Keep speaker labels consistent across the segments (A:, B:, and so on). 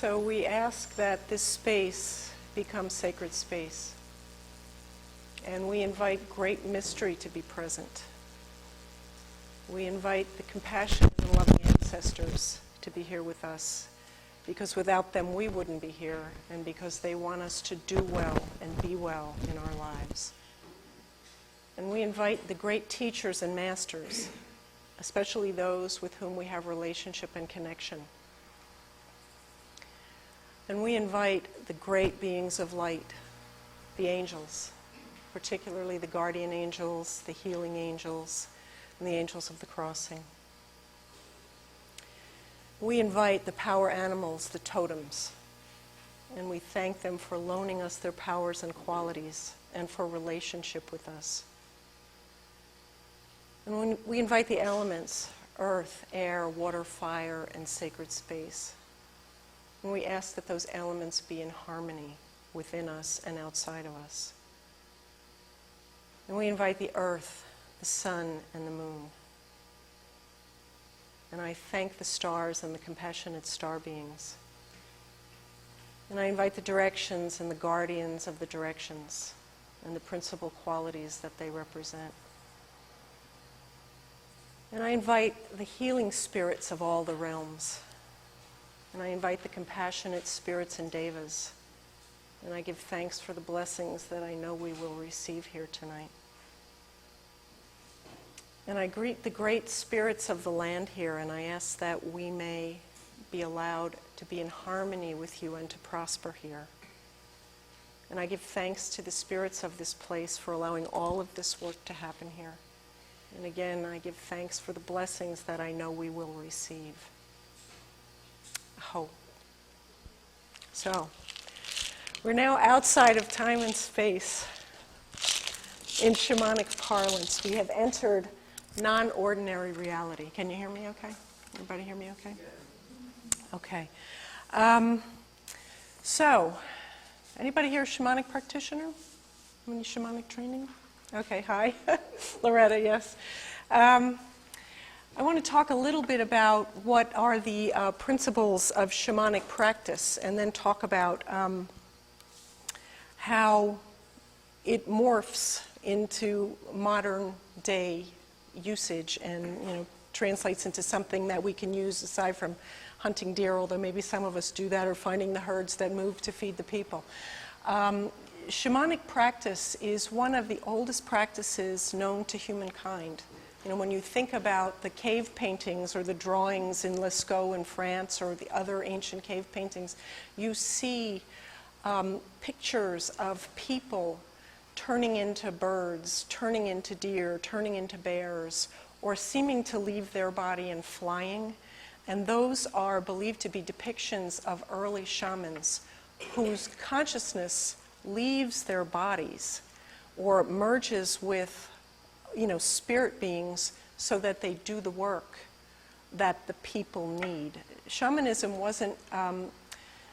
A: So we ask that this space become sacred space. And we invite great mystery to be present. We invite the compassionate and loving ancestors to be here with us, because without them we wouldn't be here, and because they want us to do well and be well in our lives. And we invite the great teachers and masters, especially those with whom we have relationship and connection. And we invite the great beings of light, the angels, particularly the guardian angels, the healing angels, and the angels of the crossing. We invite the power animals, the totems, and we thank them for loaning us their powers and qualities and for relationship with us. And when we invite the elements, earth, air, water, fire, and sacred space. And we ask that those elements be in harmony within us and outside of us. And we invite the earth, the sun, and the moon. And I thank the stars and the compassionate star beings. And I invite the directions and the guardians of the directions and the principal qualities that they represent. And I invite the healing spirits of all the realms. And I invite the compassionate spirits and devas. And I give thanks for the blessings that I know we will receive here tonight. And I greet the great spirits of the land here, and I ask that we may be allowed to be in harmony with you and to prosper here. And I give thanks to the spirits of this place for allowing all of this work to happen here. And again, I give thanks for the blessings that I know we will receive. Hope. So, we're now outside of time and space. In shamanic parlance, we have entered non-ordinary reality. Can you hear me okay? Everybody hear me okay? Okay. So, anybody here a shamanic practitioner? Any shamanic training? Okay, hi. Loretta, yes. I want to talk a little bit about what are the principles of shamanic practice, and then talk about how it morphs into modern day usage and translates into something that we can use aside from hunting deer, although maybe some of us do that, or finding the herds that move to feed the people. Shamanic practice is one of the oldest practices known to humankind. When you think about the cave paintings or the drawings in Lascaux in France or the other ancient cave paintings, you see pictures of people turning into birds, turning into deer, turning into bears, or seeming to leave their body and flying. And those are believed to be depictions of early shamans whose consciousness leaves their bodies or merges with spirit beings so that they do the work that the people need. Shamanism wasn't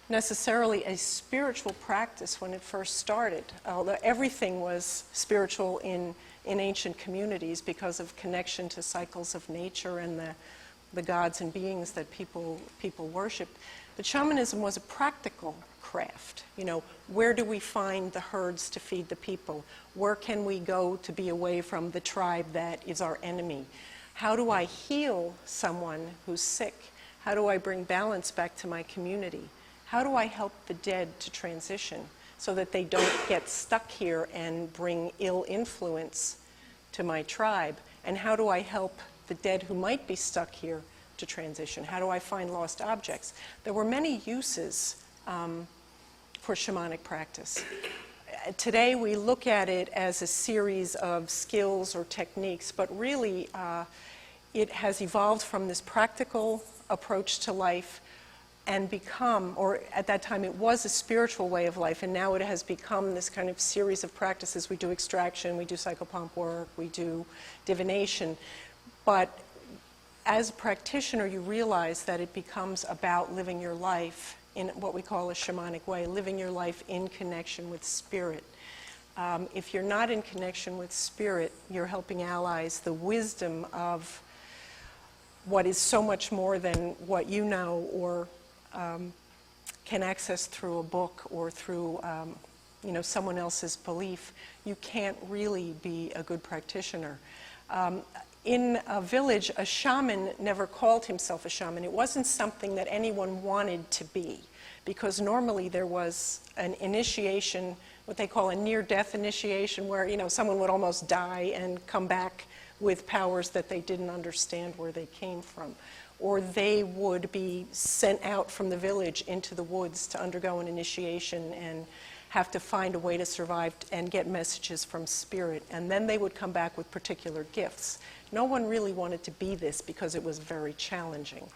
A: necessarily a spiritual practice when it first started, although everything was spiritual in ancient communities because of connection to cycles of nature and the gods and beings that people worshipped. But shamanism was a practical craft. Where do we find the herds to feed the people? Where can we go to be away from the tribe that is our enemy? How do I heal someone who's sick? How do I bring balance back to my community? How do I help the dead to transition so that they don't get stuck here and bring ill influence to my tribe? And how do I help the dead who might be stuck here to transition? How do I find lost objects? There were many uses for shamanic practice. Today we look at it as a series of skills or techniques, but really it has evolved from this practical approach to life and become, or at that time it was a spiritual way of life, and now it has become this kind of series of practices. We do extraction, we do psychopomp work, we do divination, but as a practitioner you realize that it becomes about living your life in what we call a shamanic way, living your life in connection with spirit. If you're not in connection with spirit, you're helping allies the wisdom of what is so much more than what you know or can access through a book or through someone else's belief, you can't really be a good practitioner. In a village, a shaman never called himself a shaman. It wasn't something that anyone wanted to be, because normally there was an initiation, what they call a near-death initiation, where someone would almost die and come back with powers that they didn't understand where they came from. Or they would be sent out from the village into the woods to undergo an initiation and have to find a way to survive and get messages from spirit. And then they would come back with particular gifts. No one really wanted to be this because it was very challenging.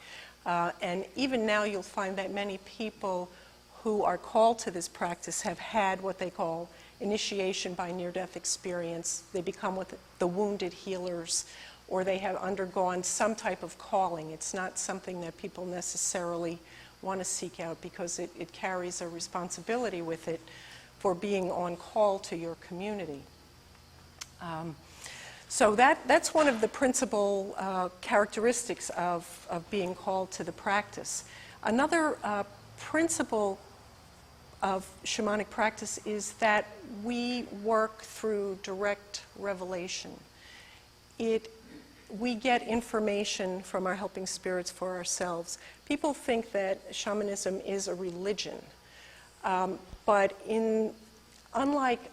A: And even now you'll find that many people who are called to this practice have had what they call initiation by near-death experience. They become what the wounded healers, or they have undergone some type of calling. It's not something that people necessarily want to seek out because it carries a responsibility with it for being on call to your community. So that's one of the principal characteristics of being called to the practice. Another principle of shamanic practice is that we work through direct revelation. We get information from our helping spirits for ourselves. People think that shamanism is a religion, but unlike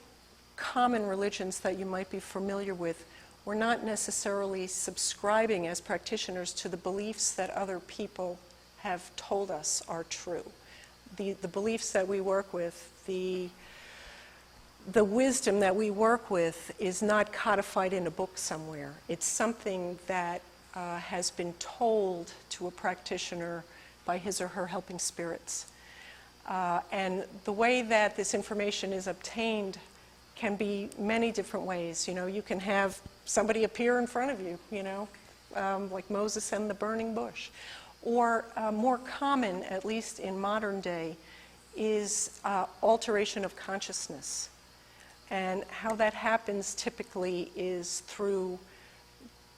A: common religions that you might be familiar with, we're not necessarily subscribing as practitioners to the beliefs that other people have told us are true. The beliefs that we work with, the wisdom that we work with is not codified in a book somewhere. It's something that has been told to a practitioner by his or her helping spirits. And the way that this information is obtained can be many different ways. You can have somebody appear in front of you, like Moses and the burning bush. Or more common, at least in modern day, is alteration of consciousness. And how that happens typically is through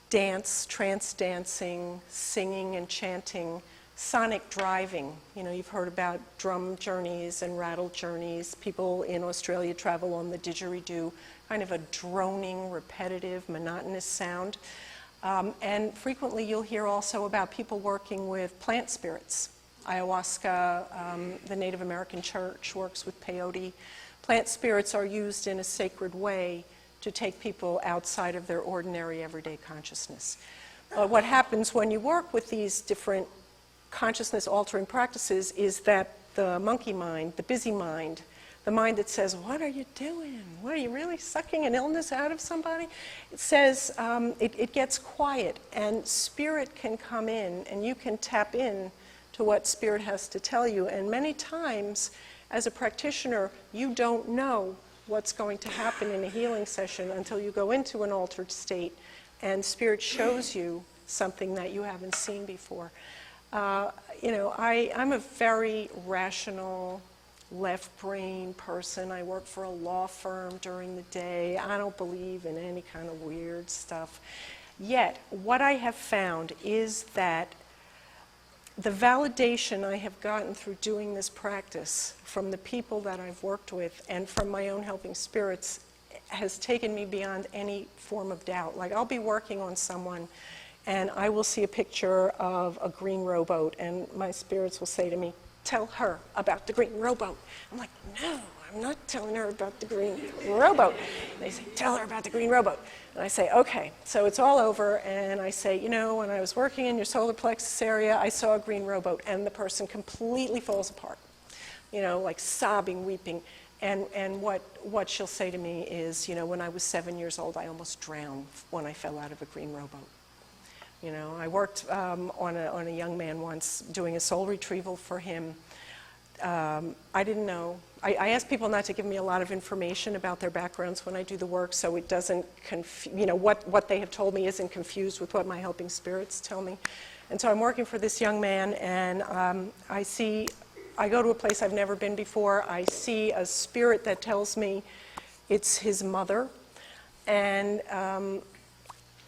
A: dance, trance dancing, singing and chanting, sonic driving. You've heard about drum journeys and rattle journeys. People in Australia travel on the didgeridoo, kind of a droning, repetitive, monotonous sound. And frequently you'll hear also about people working with plant spirits. Ayahuasca, the Native American church works with peyote. Plant spirits are used in a sacred way to take people outside of their ordinary everyday consciousness. But what happens when you work with these different consciousness-altering practices is that the monkey mind, the busy mind, the mind that says, what are you doing? What, are you really sucking an illness out of somebody? It says, it gets quiet, and spirit can come in, and you can tap in to what spirit has to tell you. And many times, as a practitioner, you don't know what's going to happen in a healing session until you go into an altered state, and spirit shows you something that you haven't seen before. I'm a very rational, left-brain person. I work for a law firm during the day. I don't believe in any kind of weird stuff. Yet, what I have found is that the validation I have gotten through doing this practice from the people that I've worked with and from my own helping spirits has taken me beyond any form of doubt. Like, I'll be working on someone and I will see a picture of a green rowboat, and my spirits will say to me, tell her about the green rowboat. I'm like, no, I'm not telling her about the green rowboat. They say, tell her about the green rowboat. And I say, okay. So it's all over, and I say, when I was working in your solar plexus area, I saw a green rowboat, and the person completely falls apart, like sobbing, weeping. And what she'll say to me is, when I was 7 years old, I almost drowned when I fell out of a green rowboat. I worked on a young man once doing a soul retrieval for him. I didn't know. I ask people not to give me a lot of information about their backgrounds when I do the work, so it doesn't, what they have told me isn't confused with what my helping spirits tell me. And so I'm working for this young man, and I go to a place I've never been before. I see a spirit that tells me it's his mother, and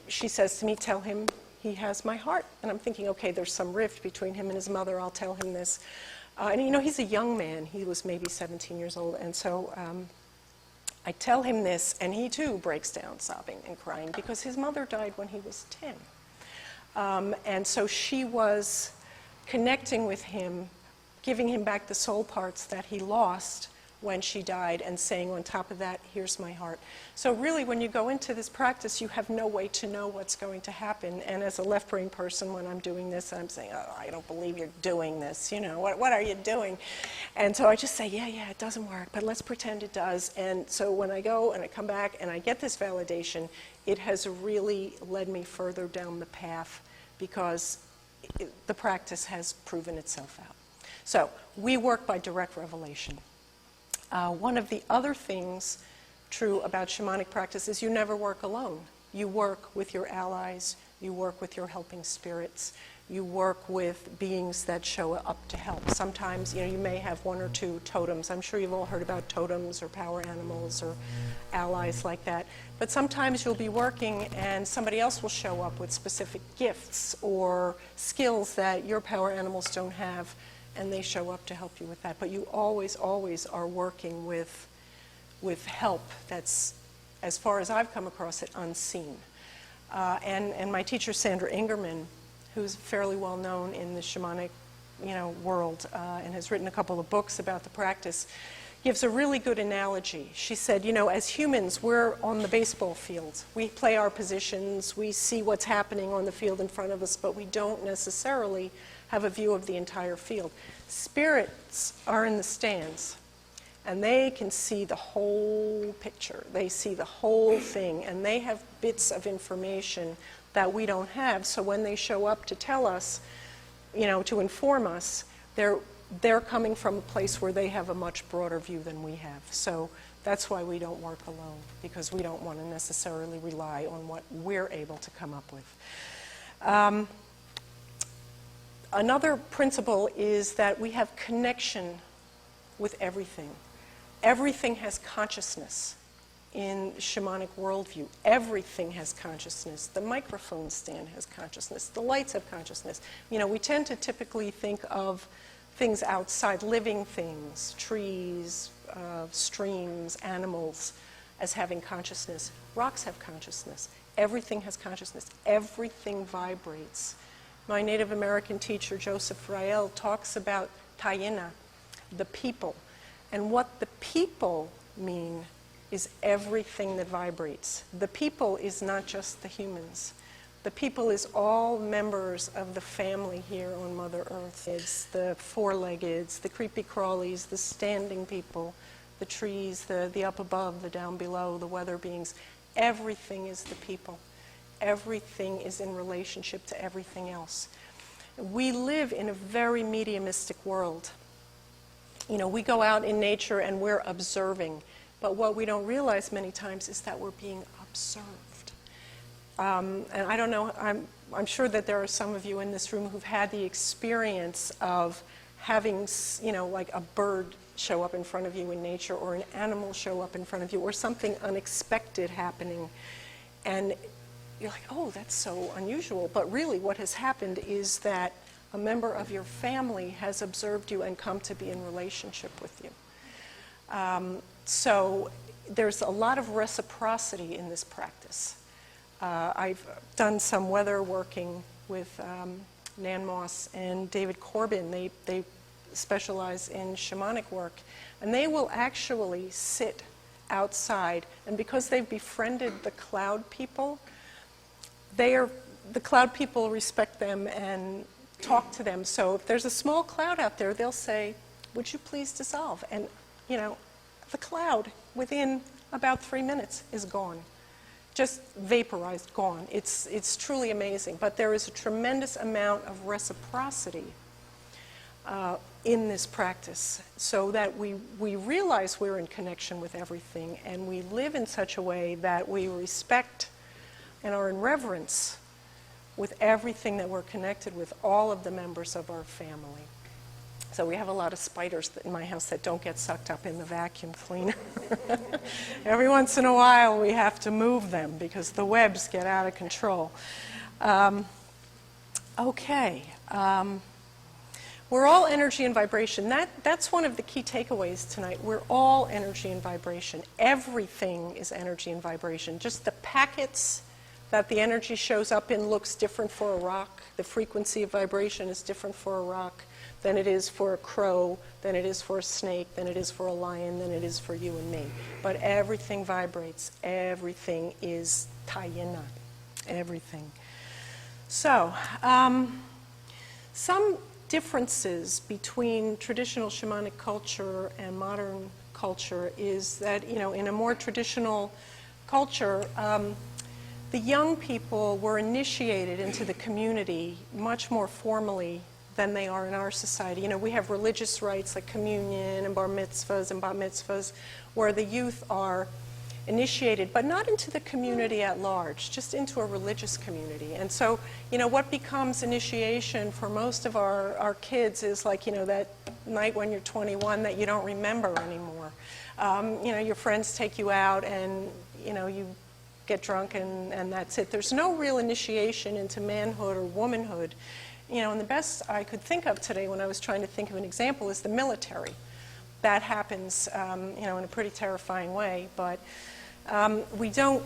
A: she says to me, tell him he has my heart. And I'm thinking, okay, there's some rift between him and his mother. I'll tell him this. And you know, he's a young man. He was maybe 17 years old. And so I tell him this, and he too breaks down sobbing and crying because his mother died when he was 10. And so she was connecting with him, giving him back the soul parts that he lost when she died, and saying on top of that, here's my heart. So really, when you go into this practice, you have no way to know what's going to happen. And as a left-brain person, when I'm doing this, I'm saying, oh, I don't believe you're doing this. You know, what are you doing? And so I just say, yeah, it doesn't work, but let's pretend it does. And so when I go and I come back and I get this validation, it has really led me further down the path because the practice has proven itself out. So we work by direct revelation. One of the other things true about shamanic practice is you never work alone. You work with your allies, you work with your helping spirits, you work with beings that show up to help. Sometimes, you know, you may have one or two totems. I'm sure you've all heard about totems or power animals or allies like that. But sometimes you'll be working and somebody else will show up with specific gifts or skills that your power animals don't have, and they show up to help you with that. But you always, always are working with help that's, as far as I've come across it, unseen. And my teacher, Sandra Ingerman, who's fairly well known in the shamanic, world, and has written a couple of books about the practice, gives a really good analogy. She said, as humans, we're on the baseball field. We play our positions, we see what's happening on the field in front of us, but we don't necessarily have a view of the entire field. Spirits are in the stands, and they can see the whole picture. They see the whole thing, and they have bits of information that we don't have. So when they show up to tell us, to inform us, they're coming from a place where they have a much broader view than we have. So that's why we don't work alone, because we don't want to necessarily rely on what we're able to come up with. Another principle is that we have connection with everything. Everything has consciousness in shamanic worldview. Everything has consciousness. The microphone stand has consciousness. The lights have consciousness. We tend to typically think of things outside, living things, trees, streams, animals, as having consciousness. Rocks have consciousness. Everything has consciousness. Everything vibrates. My Native American teacher, Joseph Rael, talks about Taina, the people. And what the people mean is everything that vibrates. The people is not just the humans. The people is all members of the family here on Mother Earth. It's the four-leggeds, the creepy crawlies, the standing people, the trees, the up above, the down below, the weather beings. Everything is the people. Everything is in relationship to everything else. We live in a very mediumistic world. We go out in nature and we're observing, but what we don't realize many times is that we're being observed. And I don't know, I'm sure that there are some of you in this room who've had the experience of having, like a bird show up in front of you in nature, or an animal show up in front of you, or something unexpected happening. And you're like, oh, that's so unusual. But really what has happened is that a member of your family has observed you and come to be in relationship with you. So there's a lot of reciprocity in this practice. I've done some weather working with Nan Moss and David Corbin. They specialize in shamanic work. And they will actually sit outside. And because they've befriended the cloud people, the cloud people respect them and talk to them. So if there's a small cloud out there, they'll say, would you please dissolve? And, the cloud within about 3 minutes is gone. Just vaporized, gone. It's truly amazing. But there is a tremendous amount of reciprocity in this practice, so that we realize we're in connection with everything, and we live in such a way that we respect and are in reverence with everything that we're connected with, all of the members of our family. So we have a lot of spiders in my house that don't get sucked up in the vacuum cleaner. Every once in a while we have to move them because the webs get out of control. We're all energy and vibration. That's one of the key takeaways tonight. We're all energy and vibration. Everything is energy and vibration. Just the packets that the energy shows up in looks different for a rock. The frequency of vibration is different for a rock than it is for a crow, than it is for a snake, than it is for a lion, than it is for you and me. But everything vibrates. Everything is tayena. Everything. So, some differences between traditional shamanic culture and modern culture is that, in a more traditional culture, the young people were initiated into the community much more formally than they are in our society. We have religious rites like communion and bar mitzvahs and bat mitzvahs where the youth are initiated, but not into the community at large, just into a religious community. And so, what becomes initiation for most of our kids is like, that night when you're 21 that you don't remember anymore. Your friends take you out and, you get drunk and that's it. There's no real initiation into manhood or womanhood. And the best I could think of today when I was trying to think of an example is the military. That happens, in a pretty terrifying way, but we don't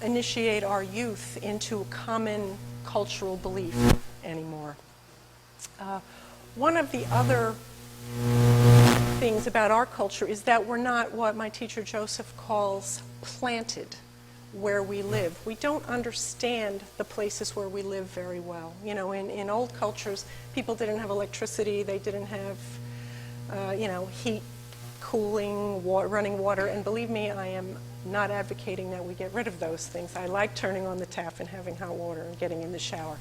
A: initiate our youth into a common cultural belief anymore. One of the other things about our culture is that we're not what my teacher Joseph calls planted where we live. We don't understand the places where we live very well. In old cultures, people didn't have electricity, they didn't have, heat, cooling, running water, and believe me, I am not advocating that we get rid of those things. I like turning on the tap and having hot water and getting in the shower.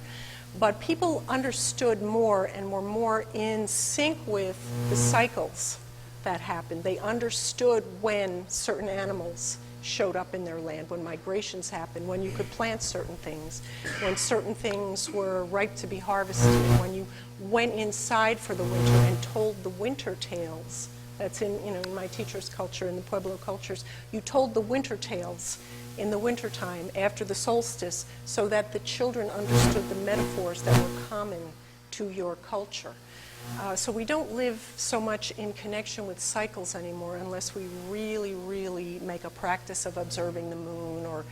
A: But people understood more and were more in sync with the cycles that happened. They understood when certain animals showed up in their land, when migrations happened, when you could plant certain things, when certain things were ripe to be harvested, when you went inside for the winter and told the winter tales. That's in my teacher's culture, in the Pueblo cultures. You told the winter tales in the wintertime after the solstice so that the children understood the metaphors that were common to your culture. So we don't live so much in connection with cycles anymore unless we really, really make a practice of observing the moon or,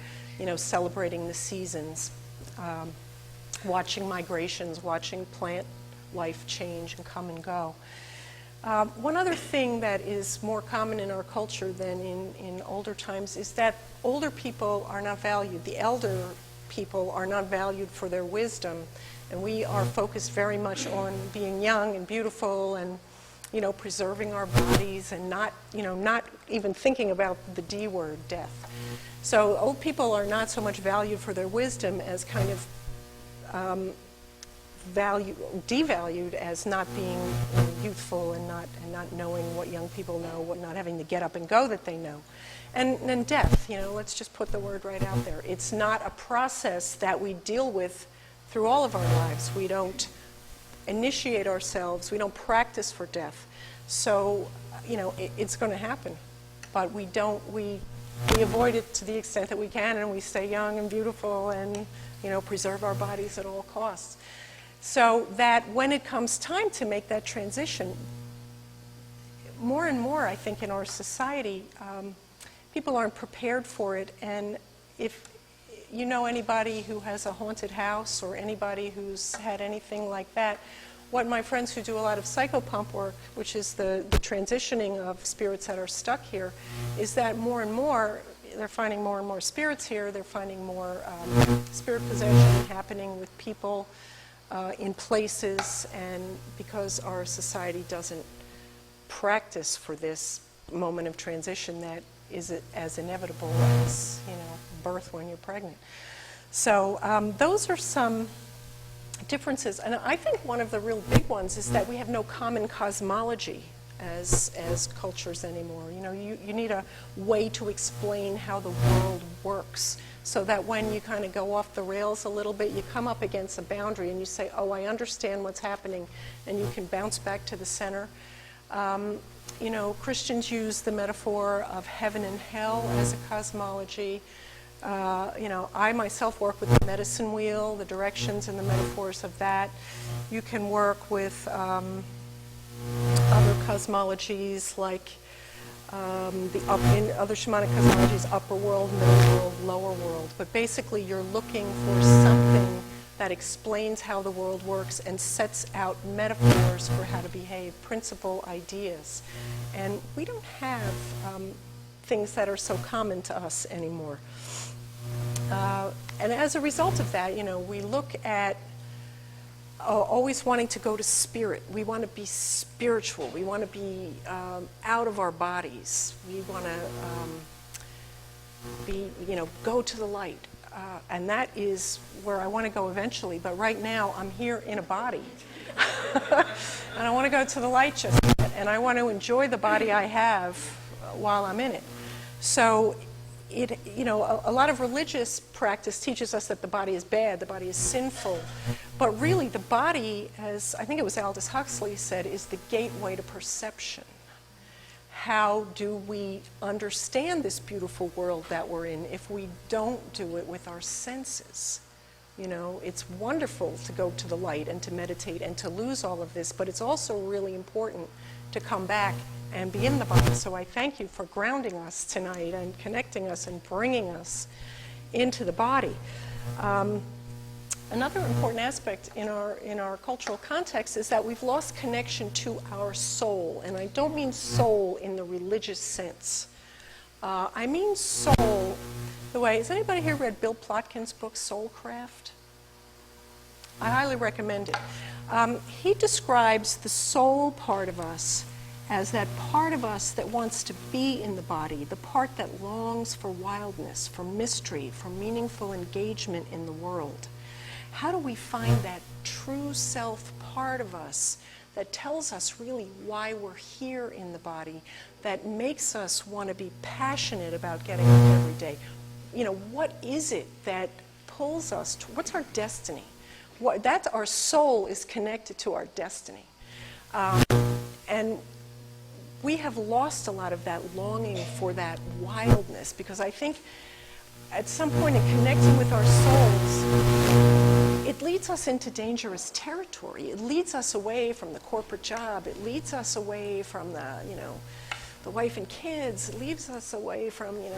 A: celebrating the seasons, watching migrations, watching plant life change and come and go. One other thing that is more common in our culture than in older times is that older people are not valued. The elder people are not valued for their wisdom, and we are focused very much on being young and beautiful and, preserving our bodies and not even thinking about the D word, death. So old people are not so much valued for their wisdom as kind of devalued as not being youthful and not knowing what young people know, not having the get up and go that they know. And then death, let's just put the word right out there. It's not a process that we deal with through all of our lives. We don't initiate ourselves, we don't practice for death. So, it's going to happen. But we avoid it to the extent that we can, and we stay young and beautiful and, preserve our bodies at all costs. So that when it comes time to make that transition, more and more, I think, in our society, people aren't prepared for it. And if you know anybody who has a haunted house or anybody who's had anything like that, what my friends who do a lot of psychopump work, which is the transitioning of spirits that are stuck here, is that more and more, they're finding more and more spirits here, they're finding more spirit possession happening with people in places, and because our society doesn't practice for this moment of transition that is as inevitable as birth when you're pregnant. So those are some differences, and I think one of the real big ones is that we have no common cosmology as cultures anymore. You need a way to explain how the world works, so that when you kind of go off the rails a little bit, you come up against a boundary and you say, oh, I understand what's happening, and you can bounce back to the center. Christians use the metaphor of heaven and hell as a cosmology. I myself work with the medicine wheel, the directions and the metaphors of that. You can work with other cosmologies like in other shamanic cosmologies, upper world, middle world, lower world. But basically you're looking for something that explains how the world works and sets out metaphors for how to behave, principal ideas. And we don't have things that are so common to us anymore. And as a result of that, we look at always wanting to go to spirit. We want to be spiritual. We want to be out of our bodies. We want to go to the light. And that is where I want to go eventually. But right now, I'm here in a body. And I want to go to the light just yet. And I want to enjoy the body I have while I'm in it. So a lot of religious practice teaches us that the body is bad, the body is sinful. But really, the body, as I think it was Aldous Huxley said, is the gateway to perception. How do we understand this beautiful world that we're in if we don't do it with our senses? It's wonderful to go to the light and to meditate and to lose all of this, but it's also really important to come back and be in the body. So I thank you for grounding us tonight and connecting us and bringing us into the body. Another important aspect in our cultural context is that we've lost connection to our soul. And I don't mean soul in the religious sense. I mean soul the way, has anybody here read Bill Plotkin's book, Soulcraft? I highly recommend it. He describes the soul part of us as that part of us that wants to be in the body, the part that longs for wildness, for mystery, for meaningful engagement in the world. How do we find that true self part of us that tells us really why we're here in the body, that makes us want to be passionate about getting up every day? What is it that pulls us to, what's our destiny? That's our soul is connected to our destiny. And we have lost a lot of that longing for that wildness, because I think at some point in connecting with our souls, it leads us into dangerous territory. It leads us away from the corporate job. It leads us away from the wife and kids. It leads us away from, the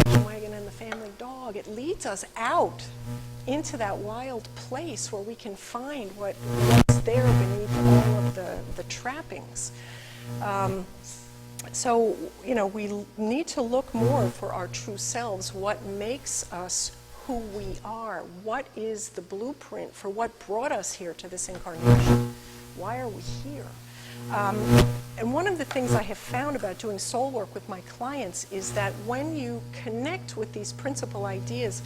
A: station wagon and the family dog. It leads us out into that wild place where we can find what's there beneath all of the trappings. So, we need to look more for our true selves. What makes us who we are? What is the blueprint for what brought us here to this incarnation? Why are we here? And one of the things I have found about doing soul work with my clients is that when you connect with these principal ideas,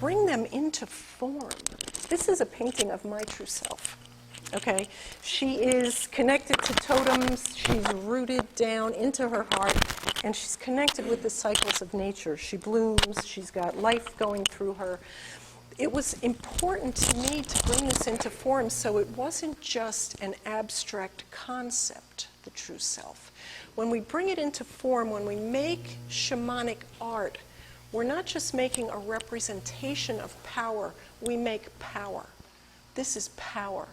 A: bring them into form. This is a painting of my true self. Okay, she is connected to totems, she's rooted down into her heart, and she's connected with the cycles of nature. She blooms, she's got life going through her. It was important to me to bring this into form so it wasn't just an abstract concept, the true self. When we bring it into form, when we make shamanic art, we're not just making a representation of power, we make power. This is power.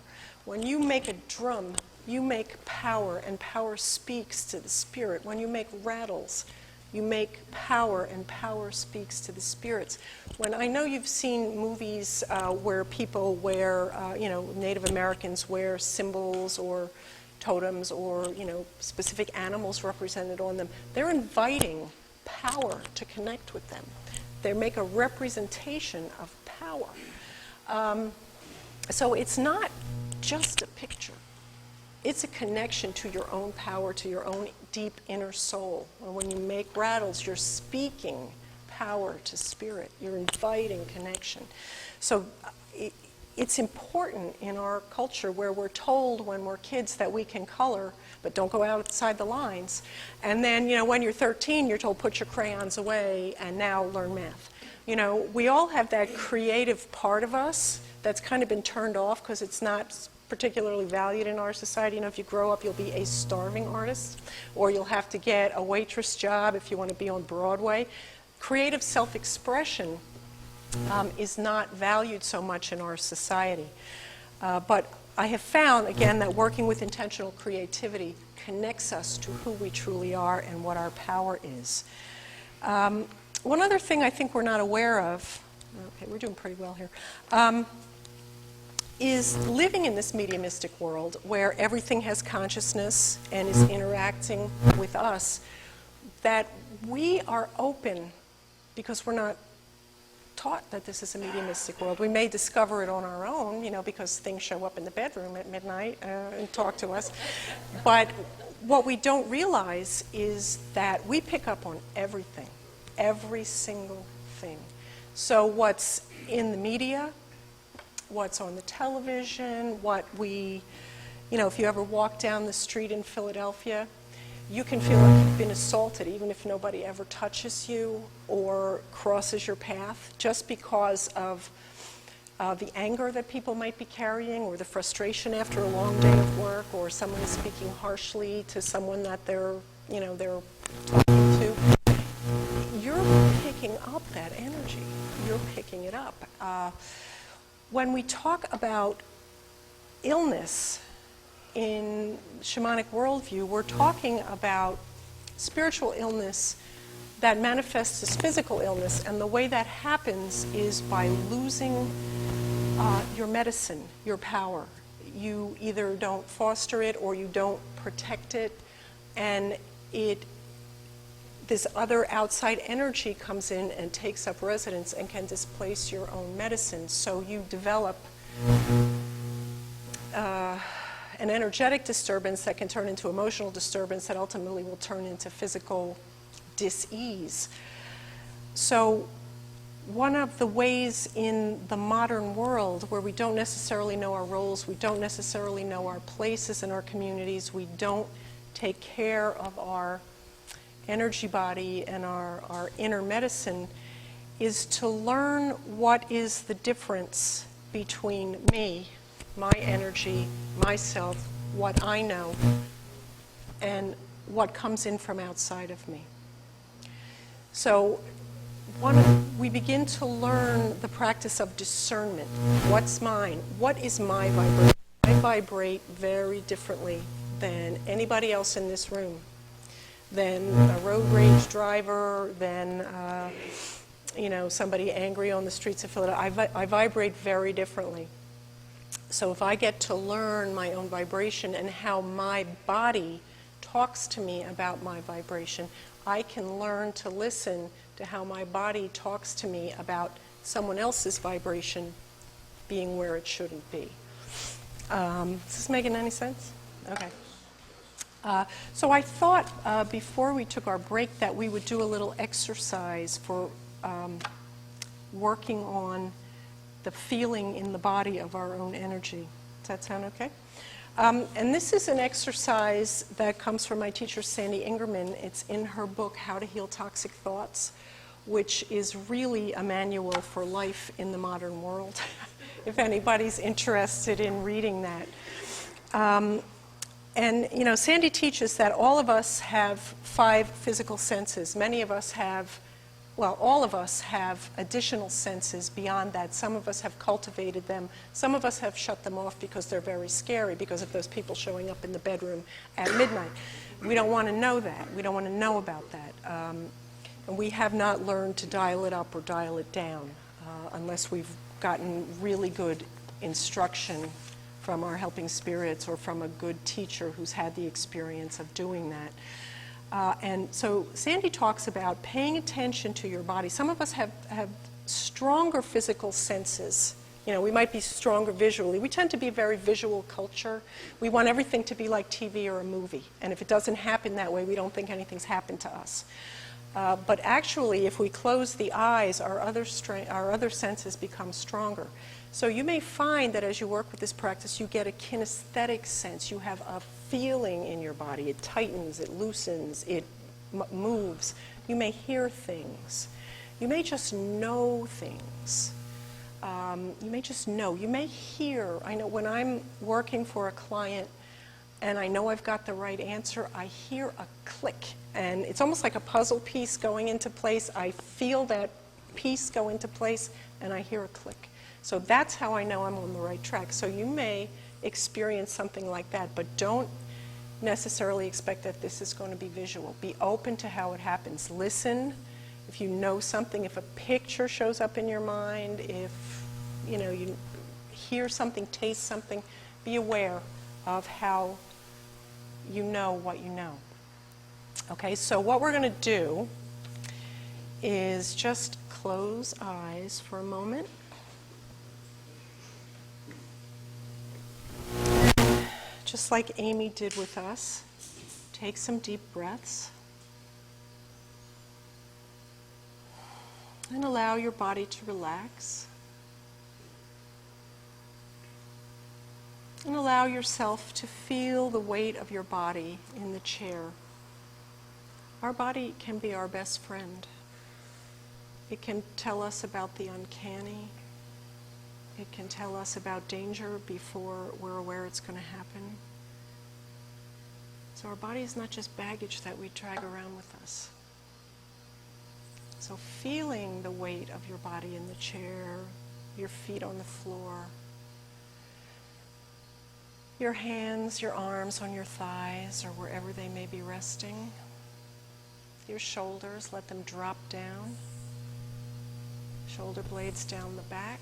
A: When you make a drum, you make power, and power speaks to the spirit. When you make rattles, you make power, and power speaks to the spirits. When I know you've seen movies where people wear, Native Americans wear symbols or totems or, specific animals represented on them, they're inviting power to connect with them. They make a representation of power. So it's not just a picture. It's a connection to your own power, to your own deep inner soul. And when you make rattles, you're speaking power to spirit. You're inviting connection. So it's important in our culture where we're told when we're kids that we can color, but don't go outside the lines. And then, when you're 13, you're told put your crayons away and now learn math. We all have that creative part of us that's kind of been turned off because it's not particularly valued in our society. If you grow up, you'll be a starving artist, or you'll have to get a waitress job if you want to be on Broadway. Creative self-expression is not valued so much in our society. But I have found, again, that working with intentional creativity connects us to who we truly are and what our power is. One other thing I think we're not aware of, okay, we're doing pretty well here, is living in this mediumistic world where everything has consciousness and is interacting with us, that we are open because we're not taught that this is a mediumistic world. We may discover it on our own, you know, because things show up in the bedroom at midnight and talk to us. But what we don't realize is that we pick up on everything, every single thing. So what's in the media, what's on the television, what we, you know, if you ever walk down the street in Philadelphia, you can feel like you've been assaulted even if nobody ever touches you or crosses your path, just because of the anger that people might be carrying, or the frustration after a long day of work, or someone is speaking harshly to someone that they're talking to. You're picking up that energy. You're picking it up. When we talk about illness in shamanic worldview, we're talking about spiritual illness that manifests as physical illness, and the way that happens is by losing your medicine, your power. You either don't foster it or you don't protect it, and this other outside energy comes in and takes up residence and can displace your own medicine. So you develop an energetic disturbance that can turn into emotional disturbance that ultimately will turn into physical dis-ease. So one of the ways in the modern world where we don't necessarily know our roles, we don't necessarily know our places in our communities, we don't take care of our energy body and our inner medicine, is to learn what is the difference between me, my energy, myself, what I know, and what comes in from outside of me. So we begin to learn the practice of discernment. What's mine? What is my vibration? I vibrate very differently than anybody else in this room, than a road rage driver, than somebody angry on the streets of Philadelphia. I vibrate very differently. So if I get to learn my own vibration and how my body talks to me about my vibration, I can learn to listen to how my body talks to me about someone else's vibration being where it shouldn't be. Is this making any sense? Okay. So I thought before we took our break that we would do a little exercise for working on the feeling in the body of our own energy. Does that sound okay? And this is an exercise that comes from my teacher, Sandy Ingerman. It's in her book, How to Heal Toxic Thoughts, which is really a manual for life in the modern world, if anybody's interested in reading that. And, Sandy teaches that all of us have 5 physical senses. Many of us have, all of us have additional senses beyond that. Some of us have cultivated them. Some of us have shut them off because they're very scary, because of those people showing up in the bedroom at midnight. We don't want to know that. We don't want to know about that. And we have not learned to dial it up or dial it down unless we've gotten really good instruction from our helping spirits or from a good teacher who's had the experience of doing that. And so Sandy talks about paying attention to your body. Some of us have stronger physical senses. We might be stronger visually. We tend to be a very visual culture. We want everything to be like TV or a movie. And if it doesn't happen that way, we don't think anything's happened to us. But actually, if we close the eyes, our other senses become stronger. So you may find that as you work with this practice, you get a kinesthetic sense. You have a feeling in your body. It tightens, it loosens, it moves. You may hear things. You may just know things. You may just know. You may hear. I know when I'm working for a client and I know I've got the right answer, I hear a click. And it's almost like a puzzle piece going into place. I feel that piece go into place and I hear a click. So that's how I know I'm on the right track. So you may experience something like that, but don't necessarily expect that this is going to be visual. Be open to how it happens. Listen. If you know something, if a picture shows up in your mind, if you hear something, taste something, be aware of how you know what you know. Okay, so what we're going to do is just close eyes for a moment. Just like Amy did with us, take some deep breaths. And allow your body to relax. And allow yourself to feel the weight of your body in the chair. Our body can be our best friend. It can tell us about the uncanny. It can tell us about danger before we're aware it's going to happen. So our body is not just baggage that we drag around with us. So feeling the weight of your body in the chair, your feet on the floor, your hands, your arms on your thighs or wherever they may be resting, your shoulders, let them drop down, shoulder blades down the back.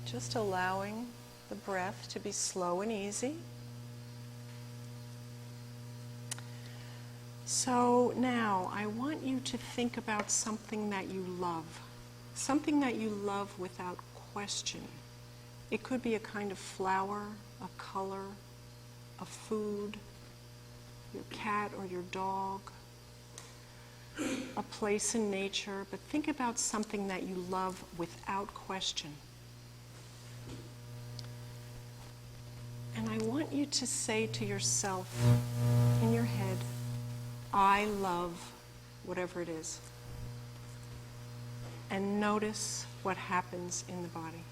A: Just allowing the breath to be slow and easy. So now I want you to think about something that you love without question. It could be a kind of flower, a color, a food, your cat or your dog, a place in nature, but think about something that you love without question. And I want you to say to yourself in your head, I love whatever it is. And notice what happens in the body.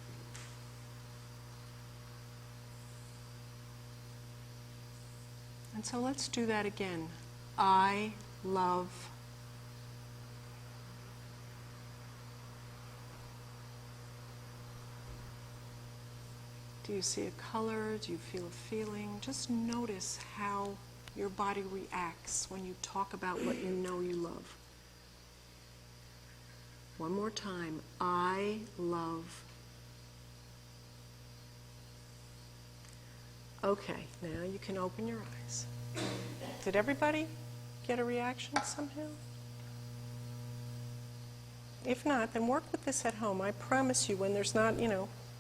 A: And so let's do that again. I love. Do you see a color? Do you feel a feeling? Just notice how your body reacts when you talk about what you know you love. One more time. I love. Okay, now you can open your eyes. Did everybody get a reaction somehow? If not, then work with this at home. I promise you, when there's not,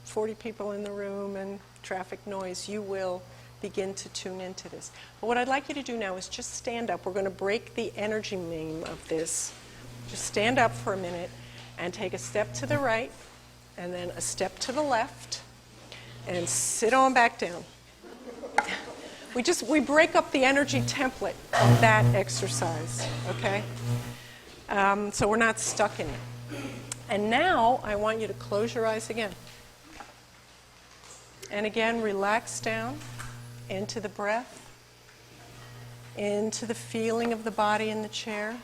A: 40 people in the room and traffic noise, you will begin to tune into this. But what I'd like you to do now is just stand up. We're going to break the energy meme of this. Just stand up for a minute and take a step to the right and then a step to the left and sit on back down. We break up the energy template of that exercise, okay? So we're not stuck in it. And now I want you to close your eyes again. And again, relax down into the breath, into the feeling of the body in the chair.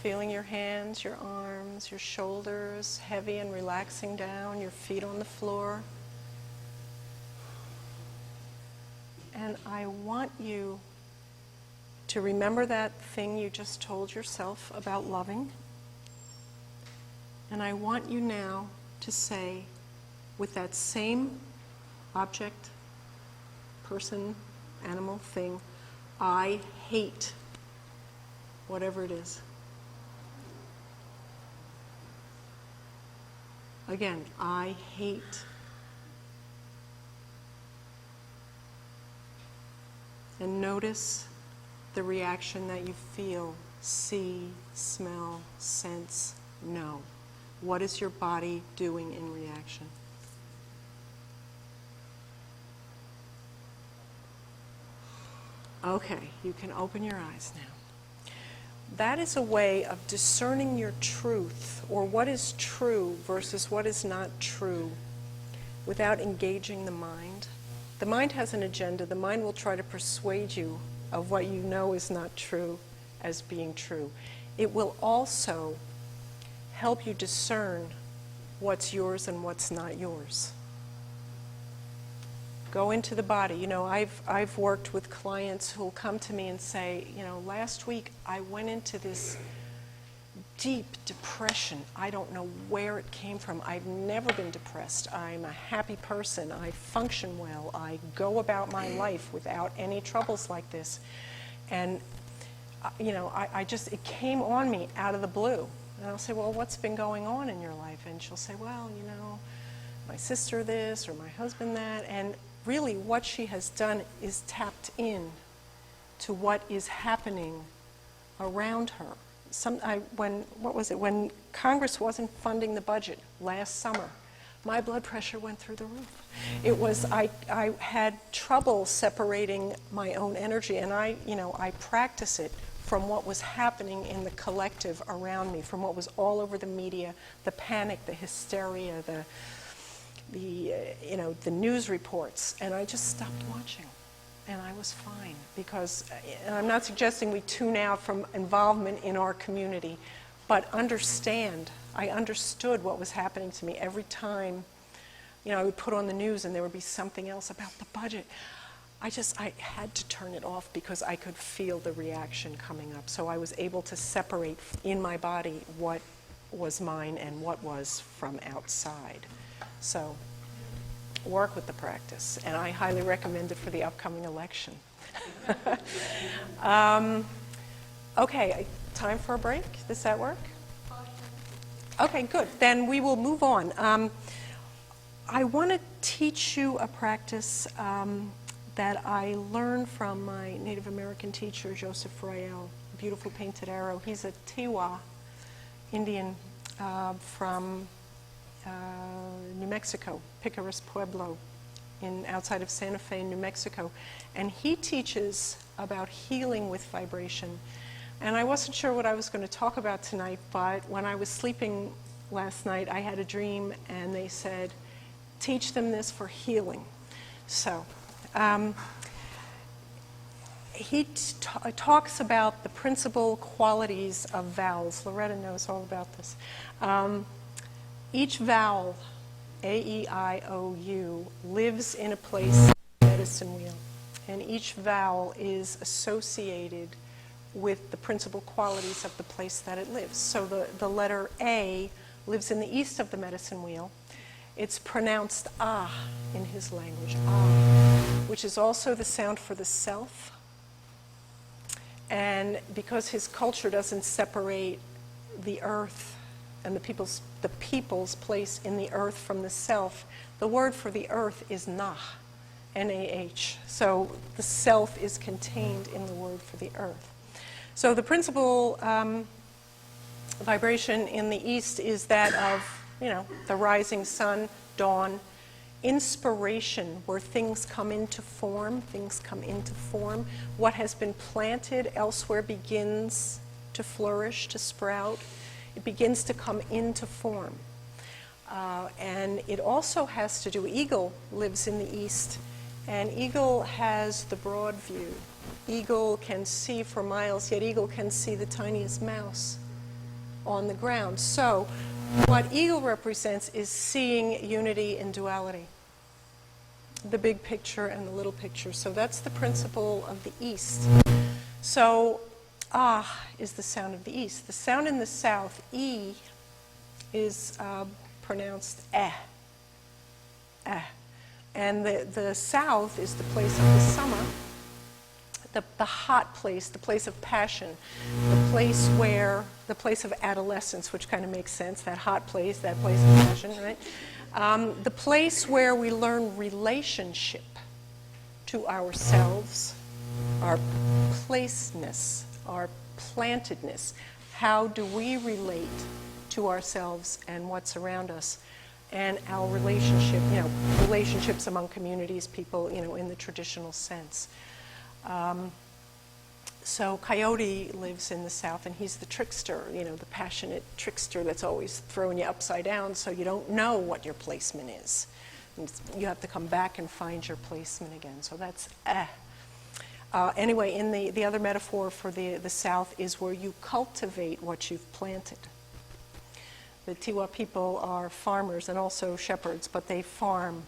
A: Feeling your hands, your arms, your shoulders heavy and relaxing down, your feet on the floor. And I want you to remember that thing you just told yourself about loving. And I want you now to say, with that same object, person, animal, thing, I hate whatever it is. Again, I hate. And notice the reaction that you feel, see, smell, sense, know. What is your body doing in reaction? Okay, you can open your eyes now. That is a way of discerning your truth, or what is true versus what is not true, without engaging the mind. The mind has an agenda. The mind will try to persuade you of what you know is not true as being true. It will also help you discern what's yours and what's not yours. Go into the body. You know, I've worked with clients who'll come to me and say, you know, last week I went into this deep depression. I don't know where it came from. I've never been depressed. I'm a happy person. I function well. I go about my life without any troubles like this. And, you know, I just, it came on me out of the blue. And I'll say, well, what's been going on in your life? And she'll say, well, you know, my sister this or my husband that. And really what she has done is tapped in to what is happening around her. When Congress wasn't funding the budget last summer, my blood pressure went through the roof. It was, I had trouble separating my own energy, and I practice it from what was happening in the collective around me, from what was all over the media, the panic, the hysteria, the news reports, and I just stopped watching. And I was fine, because, and I'm not suggesting we tune out from involvement in our community, but I understood what was happening to me every time, you know, I would put on the news and there would be something else about the budget. I had to turn it off because I could feel the reaction coming up. So I was able to separate in my body what was mine and what was from outside. So work with the practice, and I highly recommend it for the upcoming election. Okay, time for a break. Does that work? Okay, good. Then we will move on. I want to teach you a practice that I learned from my Native American teacher, Joseph Rael, beautiful painted arrow. He's a Tiwa Indian from New Mexico, Picaras Pueblo, outside of Santa Fe, New Mexico. And he teaches about healing with vibration. And I wasn't sure what I was going to talk about tonight, but when I was sleeping last night, I had a dream, and they said, teach them this for healing. So he talks about the principal qualities of vowels. Loretta knows all about this. Each vowel, A-E-I-O-U, lives in a place of the medicine wheel. And each vowel is associated with the principal qualities of the place that it lives. So the letter A lives in the east of the medicine wheel. It's pronounced ah in his language, ah, which is also the sound for the self. And because his culture doesn't separate the earth and the people's place in the earth from the self, the word for the earth is nah, N-A-H. So the self is contained in the word for the earth. So the principal vibration in the east is that of, the rising sun, dawn, inspiration, where things come into form, What has been planted elsewhere begins to flourish, to sprout. It begins to come into form. And it also has to do, eagle lives in the east, and eagle has the broad view. Eagle can see for miles, yet eagle can see the tiniest mouse on the ground. So what eagle represents is seeing unity in duality, the big picture and the little picture. So that's the principle of the east. So ah is the sound of the east. The sound in the south, E, is pronounced eh. And the south is the place of the summer, the hot place, the place of passion, the place of adolescence, which kind of makes sense, that hot place, that place of passion, right? The place where we learn relationship to ourselves, our placeness, our plantedness. How do we relate to ourselves and what's around us? And our relationship, relationships among communities, people, in the traditional sense. So Coyote lives in the south, and he's the trickster, the passionate trickster that's always throwing you upside down, so you don't know what your placement is. And you have to come back and find your placement again. So that's Anyway, in the other metaphor for the South is where you cultivate what you've planted. The Tiwa people are farmers and also shepherds, but they farm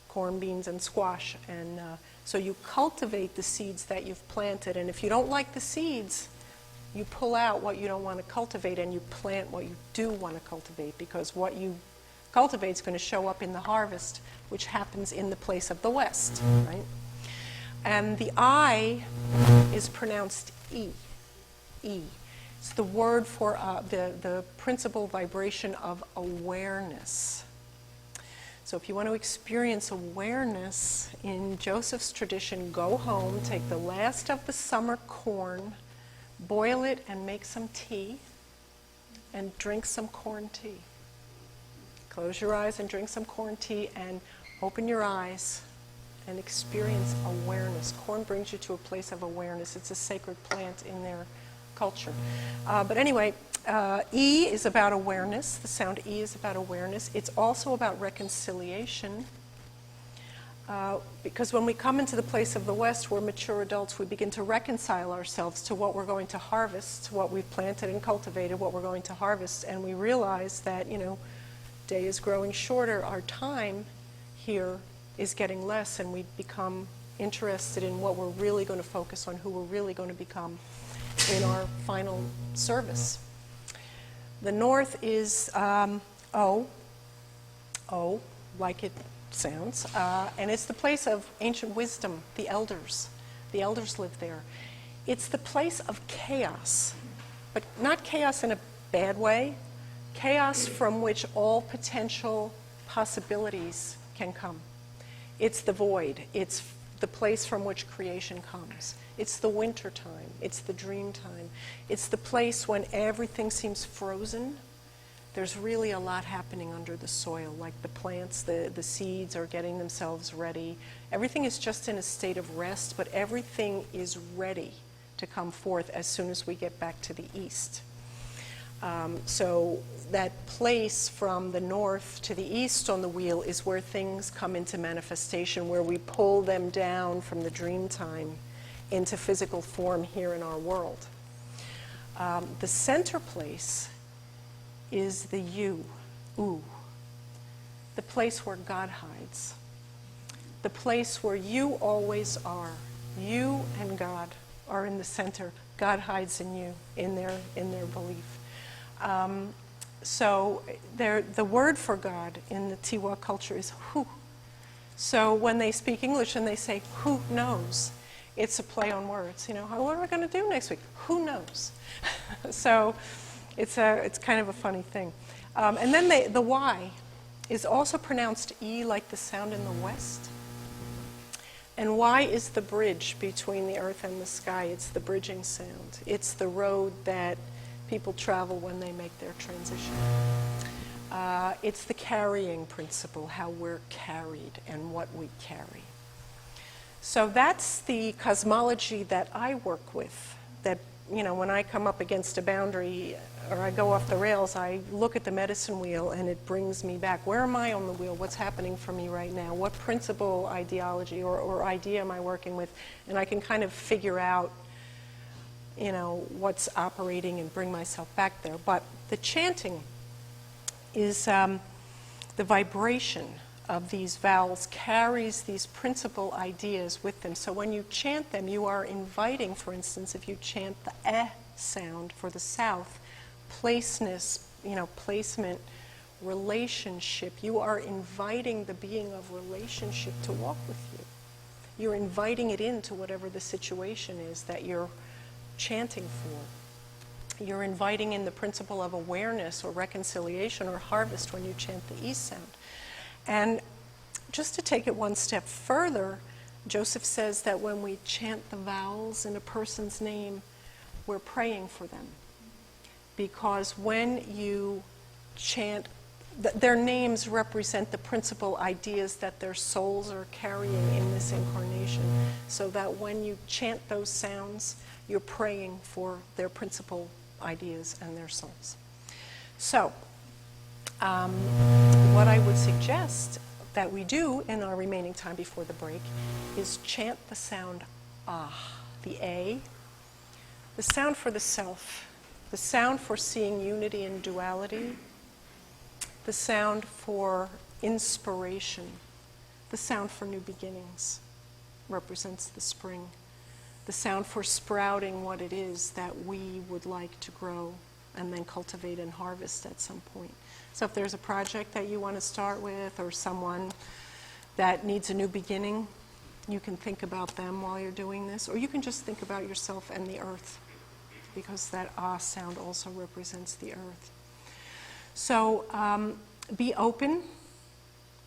A: corn, beans, and squash. And so you cultivate the seeds that you've planted. And if you don't like the seeds, you pull out what you don't want to cultivate and you plant what you do want to cultivate, because what you cultivate is going to show up in the harvest, which happens in the place of the West, right? And the I is pronounced E. E. It's the word for the principal vibration of awareness. So if you want to experience awareness in Joseph's tradition, go home, take the last of the summer corn, boil it and make some tea, and drink some corn tea. Close your eyes and drink some corn tea and open your eyes and experience awareness. Corn brings you to a place of awareness. It's a sacred plant in their culture. But anyway, E is about awareness. The sound E is about awareness. It's also about reconciliation. Because when we come into the place of the West, we're mature adults, we begin to reconcile ourselves to what we're going to harvest, to what we've planted and cultivated, what we're going to harvest, and we realize that, day is growing shorter, our time here is getting less, and we become interested in what we're really going to focus on, who we're really going to become in our final service. The North is O, like it sounds, and it's the place of ancient wisdom, the elders. The elders live there. It's the place of chaos, but not chaos in a bad way, chaos from which all potential possibilities can come. It's the void. It's the place from which creation comes. It's the winter time. It's the dream time. It's the place when everything seems frozen. There's really a lot happening under the soil, like the plants, the seeds are getting themselves ready. Everything is just in a state of rest, but everything is ready to come forth as soon as we get back to the east. So that place from the north to the east on the wheel is where things come into manifestation, where we pull them down from the dream time into physical form here in our world. The center place is the U, the place where God hides, the place where you always are. You and God are in the center. God hides in you, in their belief. So the word for God in the Tiwa culture is who. So when they speak English and they say, who knows? It's a play on words. What are we going to do next week? Who knows? So it's kind of a funny thing. And then the Y is also pronounced E like the sound in the West. And Y is the bridge between the earth and the sky. It's the bridging sound. It's the road that people travel when they make their transition. It's the carrying principle, how we're carried and what we carry. So that's the cosmology that I work with. That, when I come up against a boundary or I go off the rails, I look at the medicine wheel and it brings me back. Where am I on the wheel? What's happening for me right now? What principle, ideology, or idea am I working with? And I can kind of figure out, what's operating and bring myself back there. But the chanting is the vibration of these vowels carries these principal ideas with them. So when you chant them, you are inviting, for instance, if you chant the eh sound for the South, placeness, placement, relationship, you are inviting the being of relationship to walk with you. You're inviting it into whatever the situation is that you're chanting for. You're inviting in the principle of awareness or reconciliation or harvest when you chant the E sound. And just to take it one step further, Joseph says that when we chant the vowels in a person's name, we're praying for them. Because when you chant, their names represent the principal ideas that their souls are carrying in this incarnation. So that when you chant those sounds, you're praying for their principal ideas and their souls. So, what I would suggest that we do in our remaining time before the break is chant the sound ah. the A. The sound for the self. The sound for seeing unity and duality. The sound for inspiration. The sound for new beginnings represents the spring. The sound for sprouting what it is that we would like to grow and then cultivate and harvest at some point. So if there's a project that you want to start with or someone that needs a new beginning, you can think about them while you're doing this, or you can just think about yourself and the earth, because that ah sound also represents the earth. So be open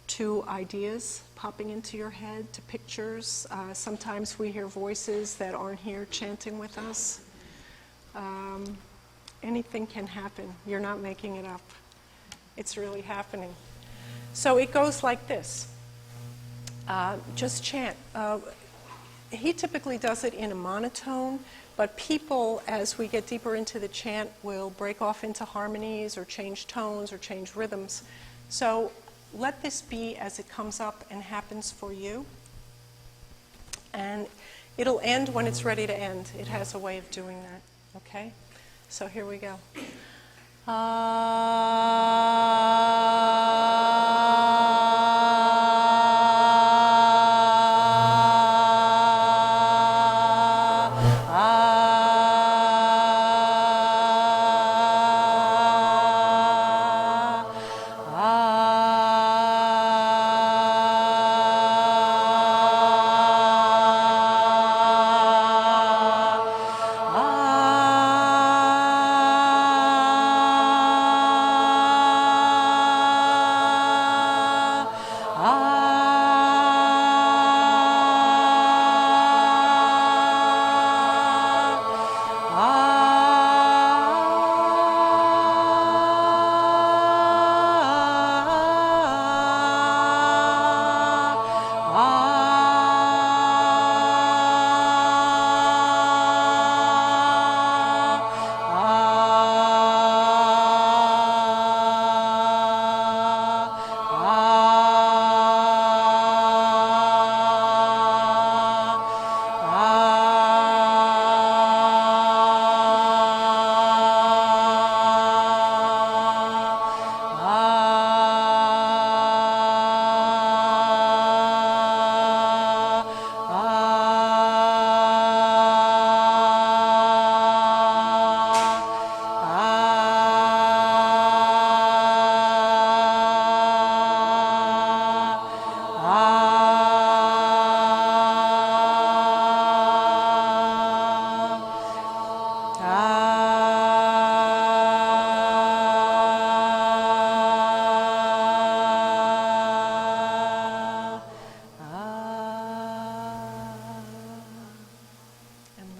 A: to ideas popping into your head, to pictures. Sometimes we hear voices that aren't here chanting with us. Anything can happen. You're not making it up. It's really happening. So it goes like this. Just chant. He typically does it in a monotone, but people, as we get deeper into the chant, will break off into harmonies or change tones or change rhythms. So let this be as it comes up and happens for you. And it'll end when it's ready to end. It has a way of doing that, okay? So here we go.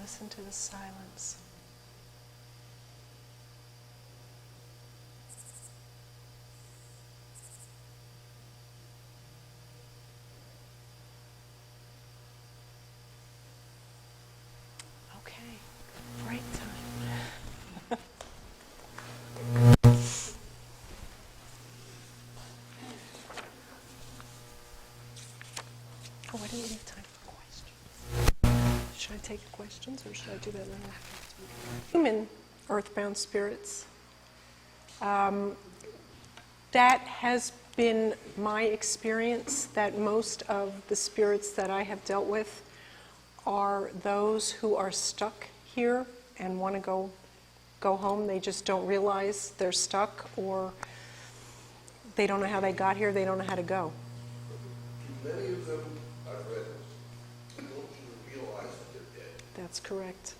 A: Listen to the silence. Okay, break time. Oh, I didn't leave time for questions. Should I take questions or should I do that later? Human earthbound spirits. That has been my experience, that most of the spirits that I have dealt with are those who are stuck here and want to go home. They just don't realize they're stuck, or they don't know how they got here, they don't know how to go.
B: Many of them, I've read, don't even realize that they're dead.
A: That's correct.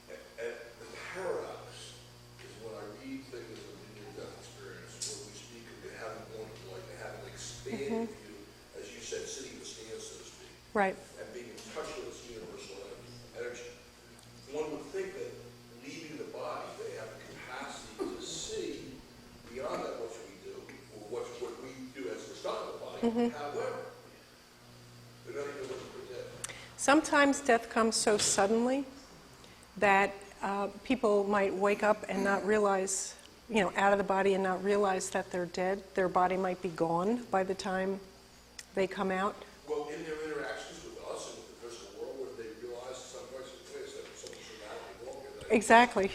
B: And the paradox is when I read things of near-death experience, when we speak of it having one like they have an expanded view, as you said, sitting in the stands, so to speak,
A: Right.
B: and being in touch with this universal energy. One would think that leaving the body, they have the capacity to see beyond that what we do, or what we do as we're stuck in the body. However, they're not even looking for death.
A: Sometimes death comes so suddenly that people might wake up and not realize, out of the body and not realize that they're dead. Their body might be gone by the time they come out.
B: Well, in their interactions with us and with the physical world, where they realize some parts,
A: Exactly.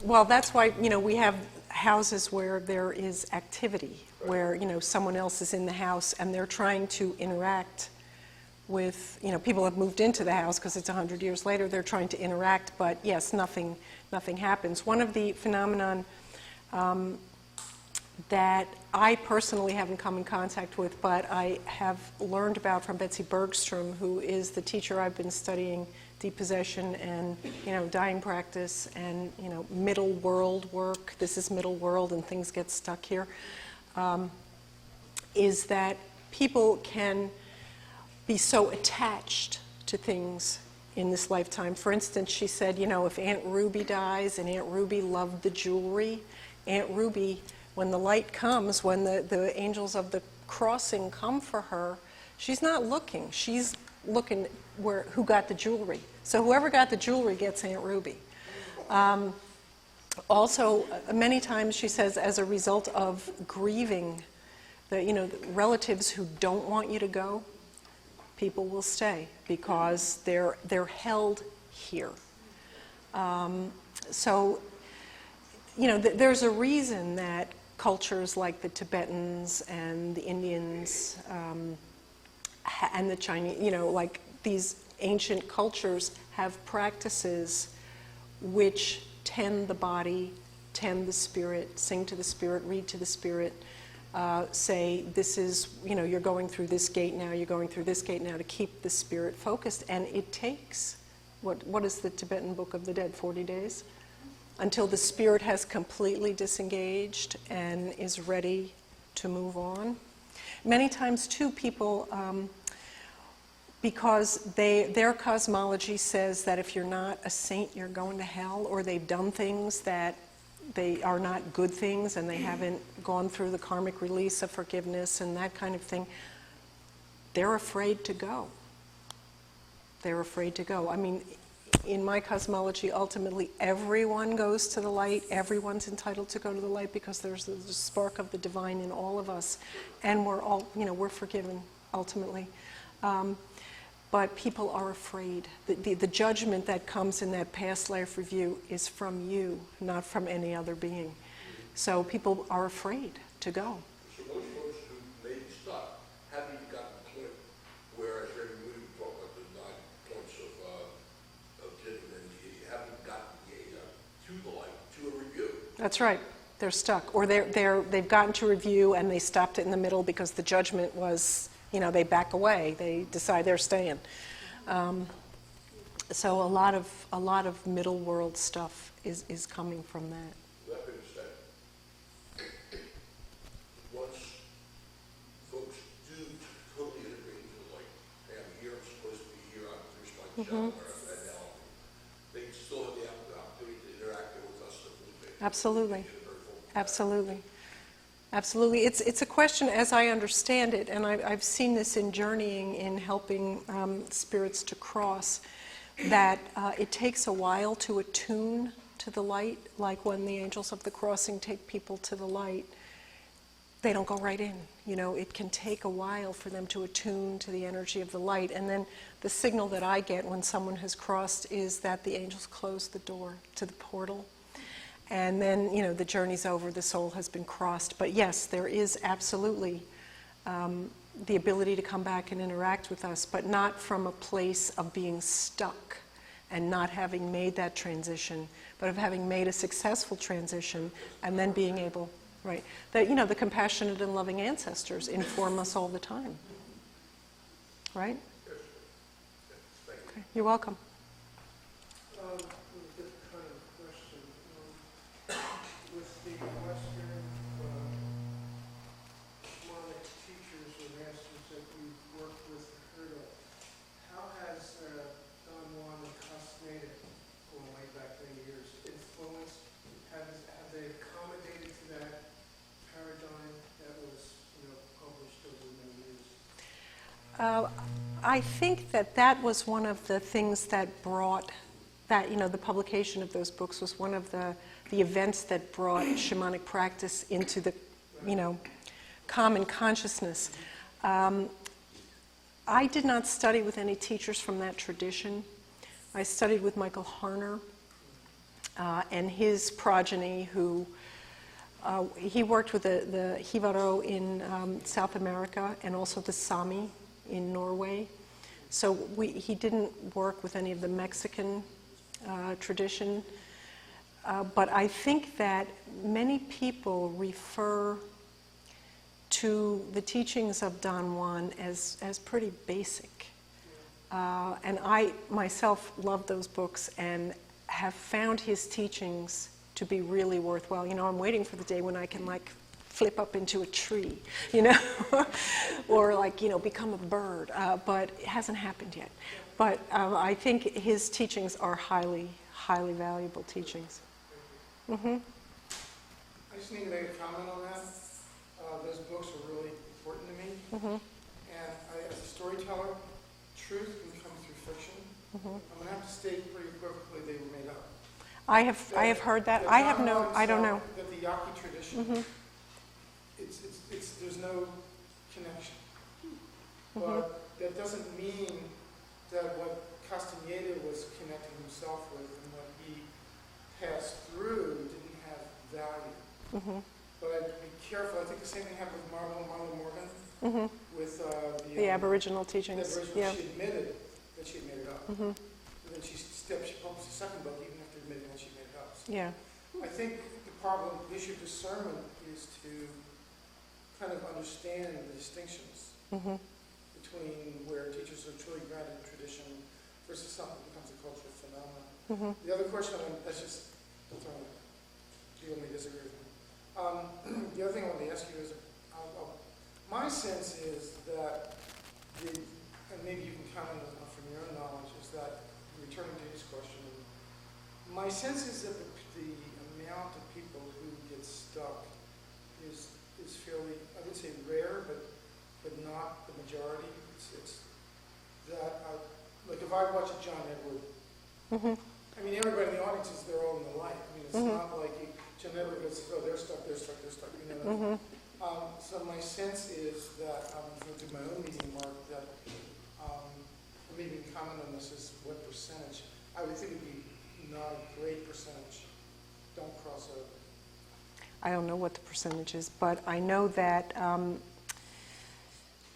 A: Well, that's why, we have houses where there is activity, where, someone else is in the house and they're trying to interact with, people have moved into the house because it's 100 years later, they're trying to interact, but yes, nothing happens. One of the phenomenon that I personally haven't come in contact with, but I have learned about from Betsy Bergstrom, who is the teacher I've been studying depossession and, dying practice and, middle world work. This is middle world and things get stuck here. Is that people can be so attached to things in this lifetime. For instance, she said, if Aunt Ruby dies, and Aunt Ruby loved the jewelry, Aunt Ruby, when the light comes, when the angels of the crossing come for her, she's not looking. She's looking who got the jewelry. So whoever got the jewelry gets Aunt Ruby. Also, many times she says, as a result of grieving, the relatives who don't want you to go, people will stay because they're held here. There's a reason that cultures like the Tibetans and the Indians and the Chinese, like these ancient cultures have practices which tend the body, tend the spirit, sing to the spirit, read to the spirit, say this is, you're going through this gate now, you're going through this gate now, to keep the spirit focused. And it takes, what is the Tibetan Book of the Dead, 40 days? Until the spirit has completely disengaged and is ready to move on. Many times, too, people, because their cosmology says that if you're not a saint, you're going to hell, or they've done things that they are not good things and they haven't gone through the karmic release of forgiveness and that kind of thing, they're afraid to go. They're afraid to go. I mean, in my cosmology, ultimately, everyone goes to the light. Everyone's entitled to go to the light because there's the spark of the divine in all of us. And we're all, we're forgiven, ultimately. But people are afraid. The judgment that comes in that past life review is from you, not from any other being. So people are afraid to go.
B: So those folks who may be stuck haven't even gotten to the point where, as Reverend Moody talked about the 9 points of getting them, you haven't gotten to the light, to a review.
A: That's right. They're stuck. Or they've gotten to review and they stopped it in the middle because the judgment was, they back away. They decide they're staying. So a lot of middle world stuff is coming from that.
B: That being said, once folks do totally integrate into the light, hey, I'm here, I'm supposed to be here, I'm finished my job, and now they still have the opportunity to interact with us a little bit.
A: Absolutely. Absolutely. Absolutely. It's a question, as I understand it, and I've seen this in journeying, in helping spirits to cross, that it takes a while to attune to the light, like when the angels of the crossing take people to the light. They don't go right in. It can take a while for them to attune to the energy of the light. And then the signal that I get when someone has crossed is that the angels close the door to the portal. And then, the journey's over, the soul has been crossed. But yes, there is absolutely the ability to come back and interact with us, but not from a place of being stuck and not having made that transition, but of having made a successful transition and then being able, right, that, the compassionate and loving ancestors inform us all the time. Right? Okay. You're welcome.
C: With the Western shamanic teachers or masters that you've worked with and heard of, how has Don Juan and Castaneda, going way back many years, influenced? Have they accommodated to that paradigm that was published over many years?
A: I think that was one of the things that brought that, the publication of those books was one of the events that brought shamanic practice into the, common consciousness. I did not study with any teachers from that tradition. I studied with Michael Harner, and his progeny who he worked with the Jivaro in South America and also the Sami in Norway. So he didn't work with any of the Mexican tradition. But I think that many people refer to the teachings of Don Juan as pretty basic. And I myself love those books and have found his teachings to be really worthwhile. You know, I'm waiting for the day when I can like flip up into a tree, you know, or like, you know, become a bird, but it hasn't happened yet. But I think his teachings are highly, highly valuable teachings. Mm-hmm.
C: I just need to make a comment on that. Those books are really important to me.
A: Mm-hmm.
C: And as a storyteller, truth can come through fiction.
A: Mm-hmm.
C: I'm going to have to state pretty equivocally they were made up.
A: I have heard that. I have no, I don't know.
C: That the Yaqui tradition,
A: Mm-hmm.
C: there's no connection.
A: Mm-hmm.
C: But that doesn't mean that what Castaneda was connecting himself with and what he passed through didn't have value.
A: Mm-hmm.
C: But I'd be careful. I think the same thing happened with Marla Morgan,
A: Mm-hmm.
C: with
A: The Aboriginal teachings.
C: the Aboriginal.
A: Yeah.
C: She admitted that she had made it up.
A: Mm-hmm.
C: And then she published a second book even after admitting that she made it up. So
A: Yeah.
C: I think the problem, the issue of discernment is to kind of understand the distinctions
A: Mm-hmm.
C: between where teachers are truly grounded in tradition versus something that becomes a cultural phenomenon.
A: Mm-hmm.
C: The other question that's just, you may disagree with me. The other thing I want to ask you is, my sense is that, and maybe you can comment on it from your own knowledge, is that, returning to his question, my sense is that the amount of people who get stuck is fairly, I would say rare, but not the majority. It's that, like if I watch a John Edward,
A: Mm-hmm.
C: I mean, everybody in the audience is, they're all in the light. I mean, it's
A: Mm-hmm.
C: not like John Edward goes, oh, they're stuck, you know.
A: Mm-hmm.
C: So my sense is that, through my own medium work, that, maybe you can comment on this, is what percentage, I would think it would be not a great percentage, don't cross over.
A: I don't know what the percentage is, but I know that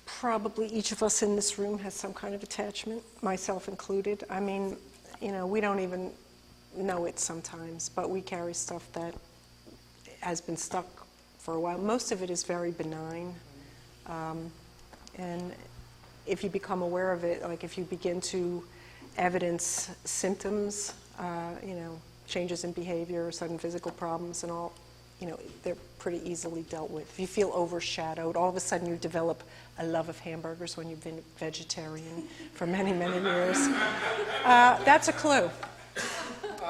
A: probably each of us in this room has some kind of attachment, myself included. I mean, you know, we don't even know it sometimes, but we carry stuff that has been stuck for a while. Most of it is very benign. And if you become aware of it, like if you begin to evidence symptoms, you know, changes in behavior, sudden physical problems and all, you know, they're pretty easily dealt with. If you feel overshadowed, all of a sudden you develop a love of hamburgers when you've been vegetarian for many, many years. That's a clue.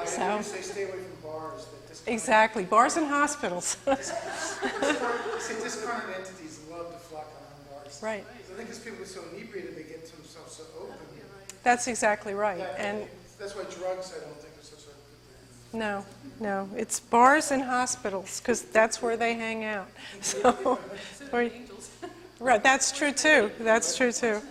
A: So,
C: They stay away from bars.
A: exactly, bars and hospitals.
C: Discarnate entities love to flock around bars.
A: Right.
C: So I think as people are so inebriated, they get themselves so open.
A: That's exactly right.
C: That-
A: And
C: that's why drugs, I don't think, are such a good thing.
A: no, it's bars and hospitals because that's where they hang out. So, right, that's true too. That's true too.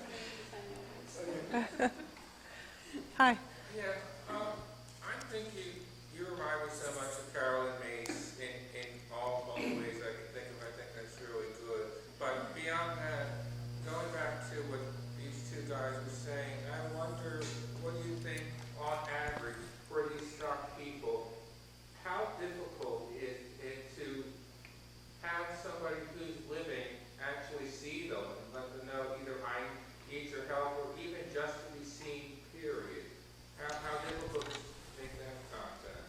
A: Hi.
D: Yeah, I'm thinking you remind me so much of Carolyn Mays in all the ways I can think of. I think that's really good. But beyond that, going back to what these two guys were saying, I wonder, what do you think, on average, for these stuck people, how difficult is it to have somebody who's living actually see them and let them know either I need your help or even just to be seen, period? How difficult is it to make that contact?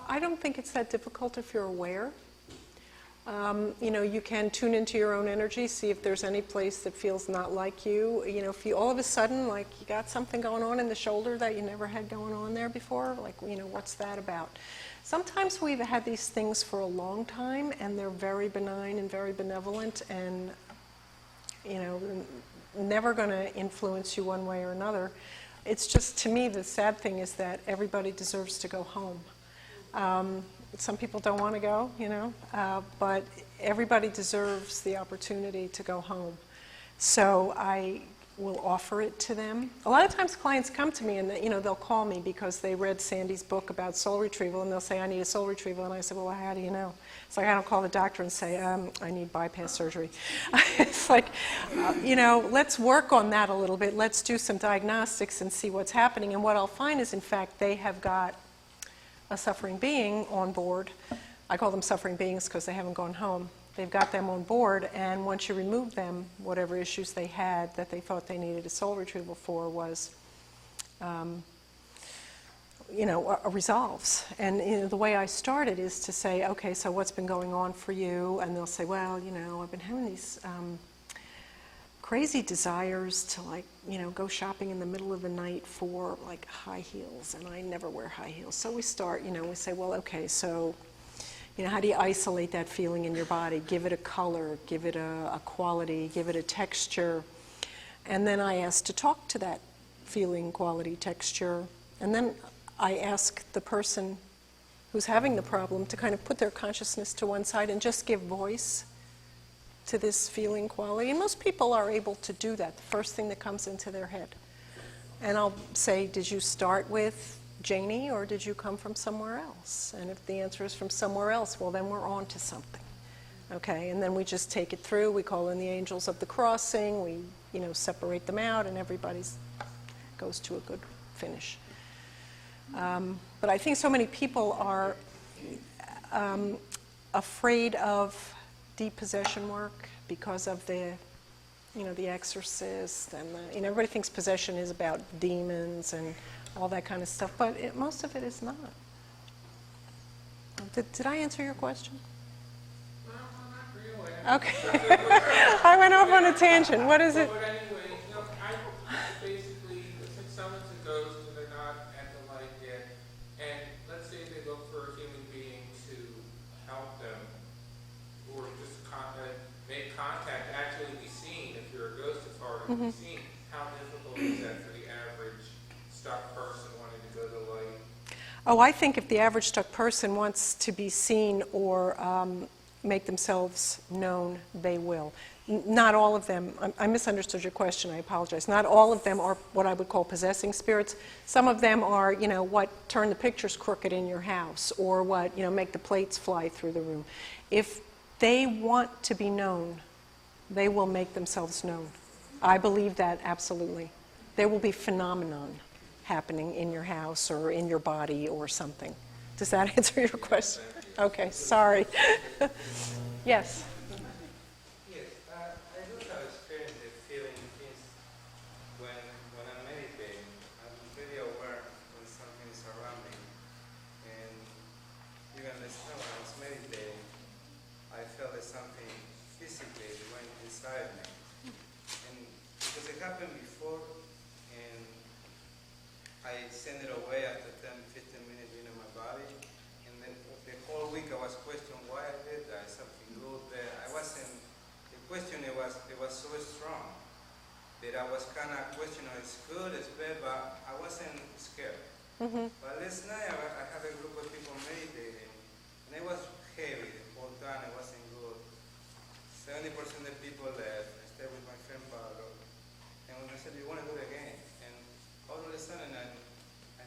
A: I don't think it's that difficult if you're aware. You know, you can tune into your own energy, see if there's any place that feels not like you. You know, if you all of a sudden, like, you got something going on in the shoulder that you never had going on there before, like, you know, what's that about? Sometimes we've had these things for a long time, and they're very benign and very benevolent and, you know, never going to influence you one way or another. It's just, to me, the sad thing is that everybody deserves to go home. Some people don't want to go, you know, but everybody deserves the opportunity to go home. So I will offer it to them. A lot of times clients come to me and they'll call me because they read Sandy's book about soul retrieval, and they'll say, I need a soul retrieval. And I say, well, how do you know? It's like I don't call the doctor and say, I need bypass surgery. It's like, let's work on that a little bit. Let's do some diagnostics and see what's happening. And what I'll find is, in fact, they have got a suffering being on board. I call them suffering beings because they haven't gone home. They've got them on board, and once you remove them, whatever issues they had that they thought they needed a soul retrieval for was, resolves. And the way I started is to say, okay, so what's been going on for you? And they'll say, well, I've been having these crazy desires to go shopping in the middle of the night for high heels, and I never wear high heels. So we start, we say, well, okay, so how do you isolate that feeling in your body? Give it a color, give it a quality, give it a texture. And then I ask to talk to that feeling, quality, texture. And then I ask the person who's having the problem to kind of put their consciousness to one side and just give voice to this feeling, quality. And most people are able to do that, the first thing that comes into their head. And I'll say, did you start with Janie, or did you come from somewhere else? And if the answer is from somewhere else, well, then we're on to something. Okay, and then we just take it through. We call in the angels of the crossing. We, separate them out, and everybody's goes to a good finish. But I think so many people are afraid of deep possession work because of the Exorcist, and everybody thinks possession is about demons and all that kind of stuff, but most of it is not. Did I answer your question?
D: Well, not really.
A: Okay. I went off on a tangent. What is it?
D: But anyway, I basically, if someone's a ghost and they're not at the light yet, and let's say they look for a human being to help them, or just make contact, actually be seen. If you're a ghost, it's harder to be seen. How difficult is that for the average stuck person wanting to go to the light?
A: Oh, I think if the average stuck person wants to be seen or make themselves known, they will. Not all of them, I misunderstood your question, I apologize. Not all of them are what I would call possessing spirits. Some of them are, what turn the pictures crooked in your house, or what, make the plates fly through the room. If they want to be known, they will make themselves known. I believe that absolutely. There will be phenomenon happening in your house or in your body or something. Does that answer your question? Okay, sorry. Yes?
E: Yes, I do have experienced the feeling things when I'm meditating. I'm very aware when something is around me. And you understand, when I was meditating, I felt that something physically went inside me. And because it happened before, and I sent it away after 10, 15 minutes in my body. And then the whole week I was questioning why I did that. Is something good there? The question it was so strong that I was kind of questioning, it's good, it's bad, but I wasn't scared.
A: Mm-hmm.
E: But last night I had a group of people meditating, and it was heavy the whole time, it wasn't good. 70% of the people left. I stayed with my friend Pablo, and when I said, you want to do it again? And all of a sudden I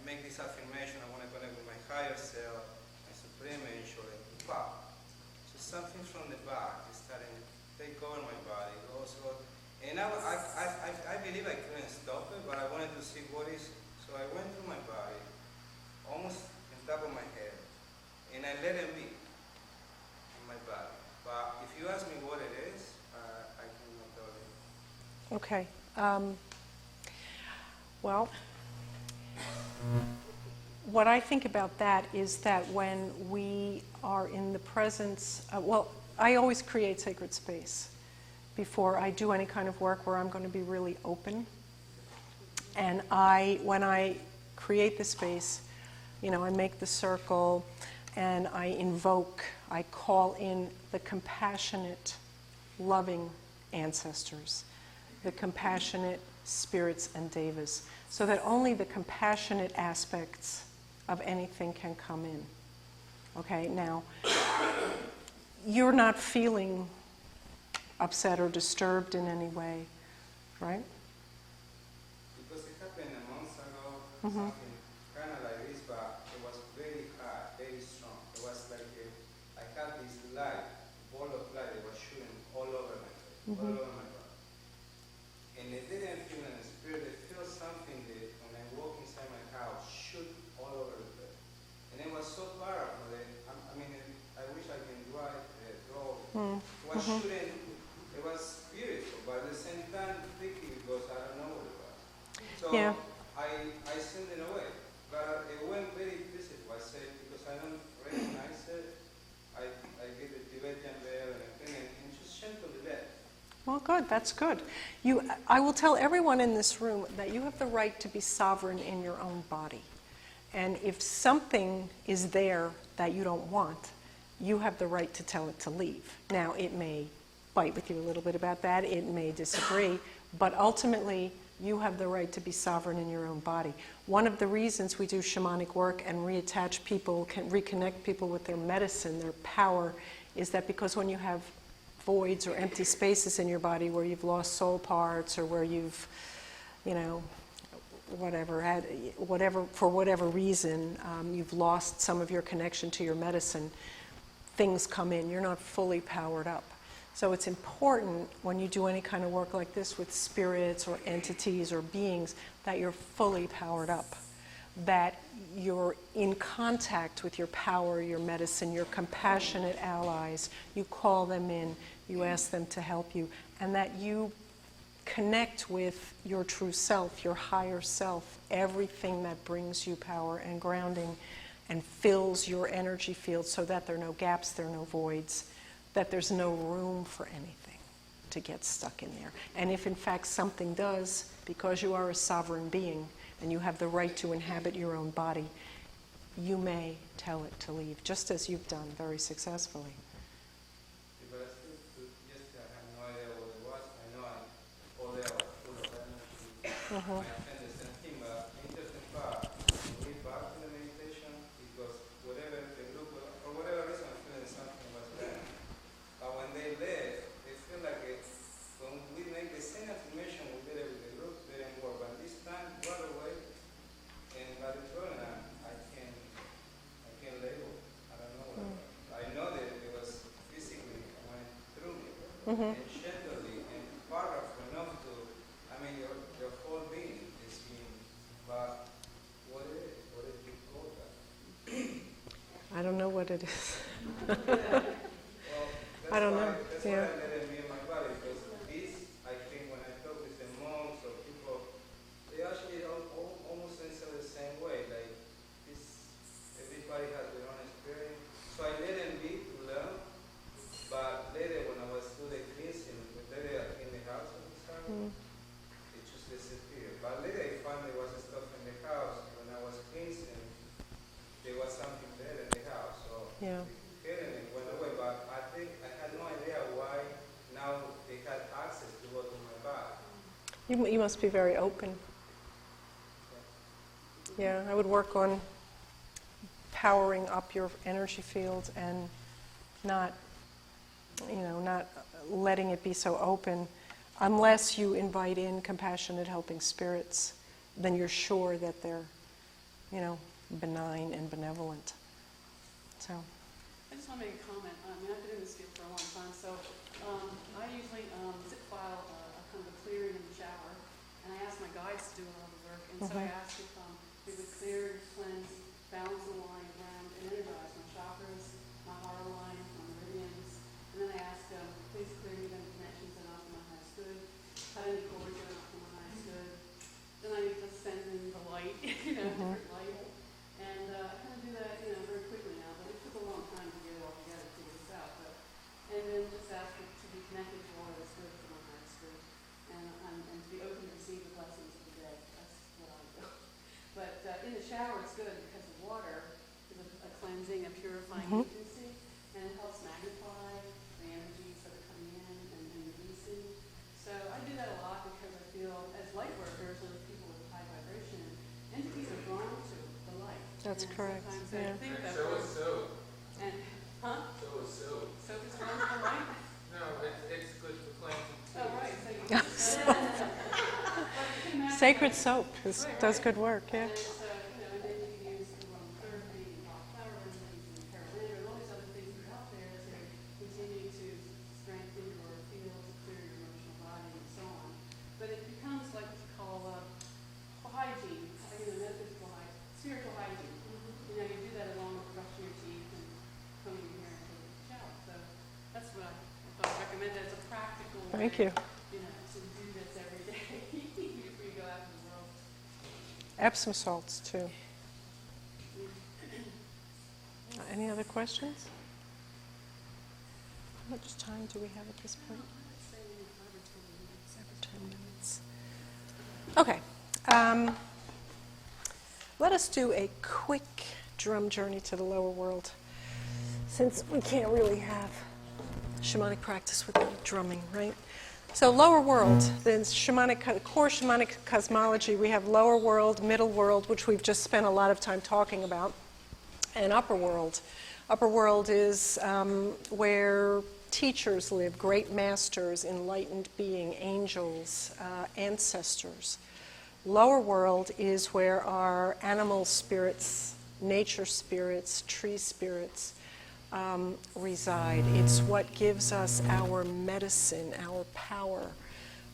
E: make this affirmation, I want to connect with my higher self, my supreme angel, and pop. So something from the back is starting to take over my body, also. And I believe I couldn't stop it, but I wanted to see what is. So I went through my body, almost on top of my head, and I let it be in my body. But if you ask me what it is, I cannot tell you.
A: Okay. Well, what I think about that is that when we are in the presence, I always create sacred space before I do any kind of work where I'm going to be really open. And when I create the space, I make the circle and I invoke, I call in the compassionate, loving ancestors, the compassionate spirits and devas, so that only the compassionate aspects of anything can come in. Okay, now, you're not feeling upset or disturbed in any way, right?
E: something kind of like this, but it was very hard, very strong. It was like I had this light, ball of light that was shooting all over my face, all over my body. And it didn't feel in the spirit, it felt something that when I walk inside my house, shoot all over the place. And it was so powerful that, I mean, I wish I can draw it. It was shooting, it was beautiful, but at the same time, tricky because I don't know what it was. So
A: Yeah.
E: I sent it away. But it went very physical. I said, because I don't recognize it, I get the Tibetan veil and everything, and just gently let.
A: Well, good. That's good. I will tell everyone in this room that you have the right to be sovereign in your own body. And if something is there that you don't want, you have the right to tell it to leave. Now, it may fight with you a little bit about that. It may disagree. But ultimately, you have the right to be sovereign in your own body. One of the reasons we do shamanic work and reattach people, can reconnect people with their medicine, their power, is that because when you have voids or empty spaces in your body where you've lost soul parts or where you've, for whatever reason, you've lost some of your connection to your medicine, things come in. You're not fully powered up. So it's important when you do any kind of work like this with spirits or entities or beings that you're fully powered up, that you're in contact with your power, your medicine, your compassionate allies. You call them in, you ask them to help you, and that you connect with your true self, your higher self, everything that brings you power and grounding and fills your energy field so that there are no gaps, there are no voids, that there's no room for anything to get stuck in there. And if in fact something does, because you are a sovereign being and you have the right to inhabit your own body, you may tell it to leave, just as you've done very successfully.
E: But I still, yesterday I had no idea what it was. I know all day I was full of energy. My friend is saying, but interesting part, we back to the meditation because whatever the group, for whatever reason, I feel that something was there. But when they left, they feel like when we make the same affirmation we did it with the group, they didn't work. But this time, right away, and by the program, I can't label. I don't know what it was. I know that it was physically went through me, and gently, and powerful enough to, I mean, your whole being is being, but what is it? What did you call that?
A: I don't know what it is.
E: Well, that's
A: I don't know.
E: That's
A: Yeah.
E: why I let it be in my body, because this, I think, when I talk with the monks or people, they actually almost answer the same way. Like, this, everybody has their own experience. So I let them be to learn, but later when I was doing the cleansing, later in the house all the time, it just disappeared. But later I found there was stuff in the house. When I was cleansing, there was something there in the house. So
A: Yeah.
E: it went away, but I think I had no idea why now they had access to go to my body.
A: You must be very open. Yeah, I would work on powering up your energy field and not letting it be so open. Unless you invite in compassionate, helping spirits, then you're sure that they're, benign and benevolent. So.
F: I just want to make a comment. I've been in this field for a long time, so I usually zip file a kind of a clearing in the shower, and I ask my guides to do all the work. And so I ask if we would clear, cleanse, balance and align, ground, and energize my chakras, my heart line, my meridians. And then I ask, please clear even connections that are not for my highest good, cut any cords that are not for my highest good. Then I just send in the light, different light. And I kind of do that, very quickly now, but it took a long time to get it all together to figure this out. And then just ask it to be connected to all that's good for my highest good, and to be open to receive the blessings of the day. That's what I do. But in the shower, it's good because the water is a cleansing, a purifying agency, and it helps magnify the energies that are coming in and releasing. So I do that a lot because I feel, as light workers or people with high vibration, entities are drawn to the light.
A: That's
F: And
A: correct.
F: sometimes
A: Yeah.
F: I think
D: And
F: that
D: so is soap.
F: and
D: So is soap.
F: soap is drawn to the light.
D: No, it's good for cleansing too.
F: Oh, right. So you
A: Sacred soap does good work. Yeah.
F: And so
A: Thank you.
F: You know, to do this every day before you go out in the world.
A: Epsom salts, too. Any other questions? How much time do we have at this point? 10 minutes. Okay. Let us do a quick drum journey to the lower world, since we can't really have shamanic practice without drumming, right? So lower world, the core shamanic cosmology, we have lower world, middle world, which we've just spent a lot of time talking about, and upper world. Upper world is where teachers live, great masters, enlightened being, angels, ancestors. Lower world is where our animal spirits, nature spirits, tree spirits reside. It's what gives us our medicine, our power,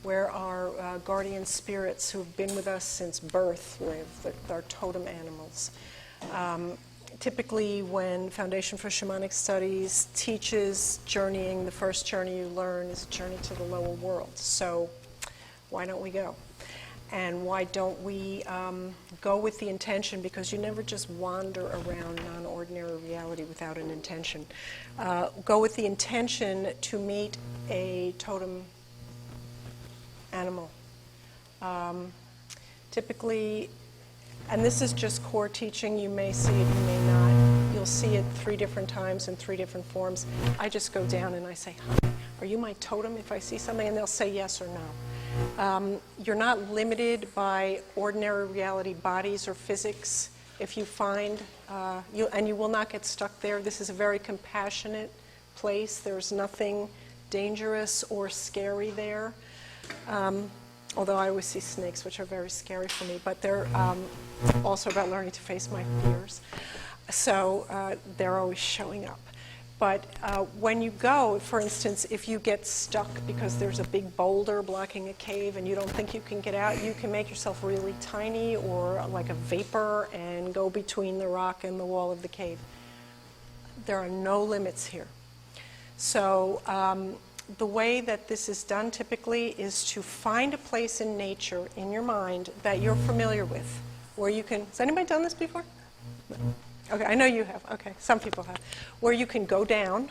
A: where our guardian spirits who've been with us since birth live, our totem animals. Typically, when Foundation for Shamanic Studies teaches journeying, the first journey you learn is a journey to the lower world. So why don't we go? And why don't we go with the intention, because you never just wander around non-ordinary reality without an intention. Go with the intention to meet a totem animal. Typically, and this is just core teaching, you may see it, you may not. You'll see it 3 different times in 3 different forms. I just go down and I say, hi, are you my totem if I see something? And they'll say yes or no. You're not limited by ordinary reality bodies or physics. If you find, you will not get stuck there. This is a very compassionate place. There's nothing dangerous or scary there. Although I always see snakes, which are very scary for me, but they're also about learning to face my fears. So they're always showing up. But when you go, for instance, if you get stuck because there's a big boulder blocking a cave and you don't think you can get out, you can make yourself really tiny or like a vapor and go between the rock and the wall of the cave. There are no limits here. So the way that this is done typically is to find a place in nature, in your mind, that you're familiar with, where you can, has anybody done this before? No. Okay, I know you have. Okay, some people have. Where you can go down,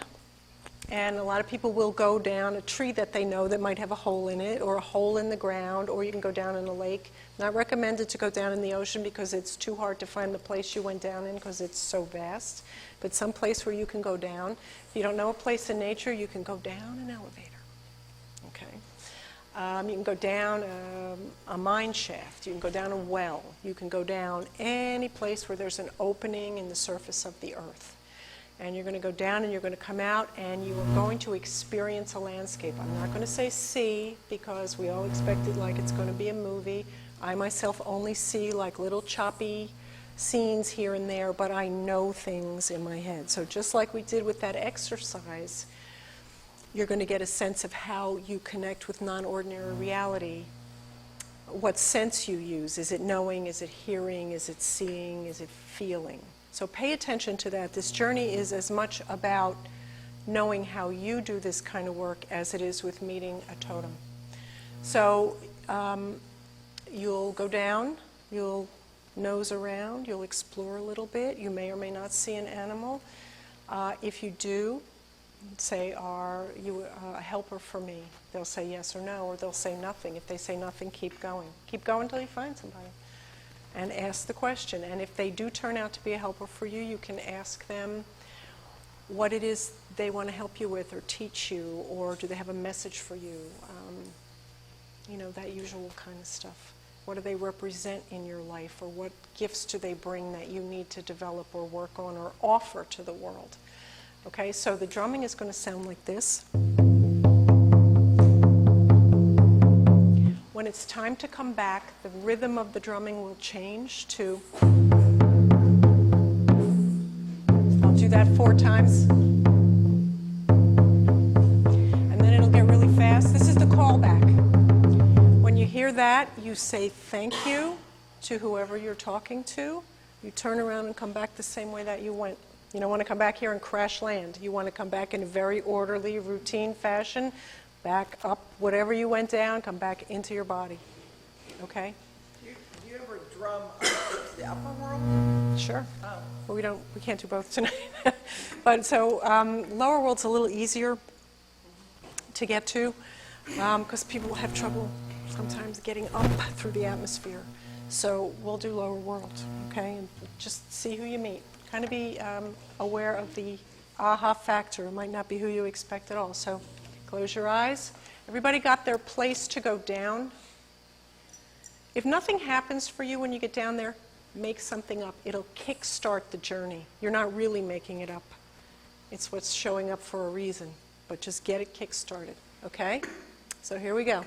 A: and a lot of people will go down a tree that they know that might have a hole in it, or a hole in the ground, or you can go down in a lake. Not recommended to go down in the ocean because it's too hard to find the place you went down in because it's so vast. But some place where you can go down. If you don't know a place in nature, you can go down an elevator. Okay. You can go down a mine shaft. You can go down a well. You can go down any place where there's an opening in the surface of the earth. And you're going to go down and you're going to come out and you are going to experience a landscape. I'm not going to say see, because we all expect it like it's going to be a movie. I myself only see like little choppy scenes here and there, but I know things in my head. So just like we did with that exercise, you're going to get a sense of how you connect with non-ordinary reality, what sense you use. Is it knowing? Is it hearing? Is it seeing? Is it feeling? So pay attention to that. This journey is as much about knowing how you do this kind of work as it is with meeting a totem. So you'll go down, you'll nose around, you'll explore a little bit. You may or may not see an animal. If you do, say, are you a helper for me? They'll say yes or no, or they'll say nothing. If they say nothing, keep going. Keep going until you find somebody. And ask the question. And if they do turn out to be a helper for you, you can ask them what it is they want to help you with or teach you, or do they have a message for you? You know, that usual kind of stuff. What do they represent in your life, or what gifts do they bring that you need to develop or work on or offer to the world? Okay, so the drumming is going to sound like this. When it's time to come back, the rhythm of the drumming will change to, I'll do that 4 times. And then it'll get really fast. This is the callback. When you hear that, you say thank you to whoever you're talking to. You turn around and come back the same way that you went. You don't want to come back here and crash land. You want to come back in a very orderly, routine fashion, back up, whatever you went down, come back into your body. Okay?
G: Do you ever drum up into the upper world?
A: Sure.
G: Oh.
A: But we can't do both tonight. But so lower world's a little easier to get to because people have trouble sometimes getting up through the atmosphere. So we'll do lower world, okay? And just see who you meet. Kind of be aware of the aha factor. It might not be who you expect at all. So close your eyes. Everybody got their place to go down? If nothing happens for you when you get down there, make something up. It'll kickstart the journey. You're not really making it up. It's what's showing up for a reason. But just get it kick-started, okay? So here we go.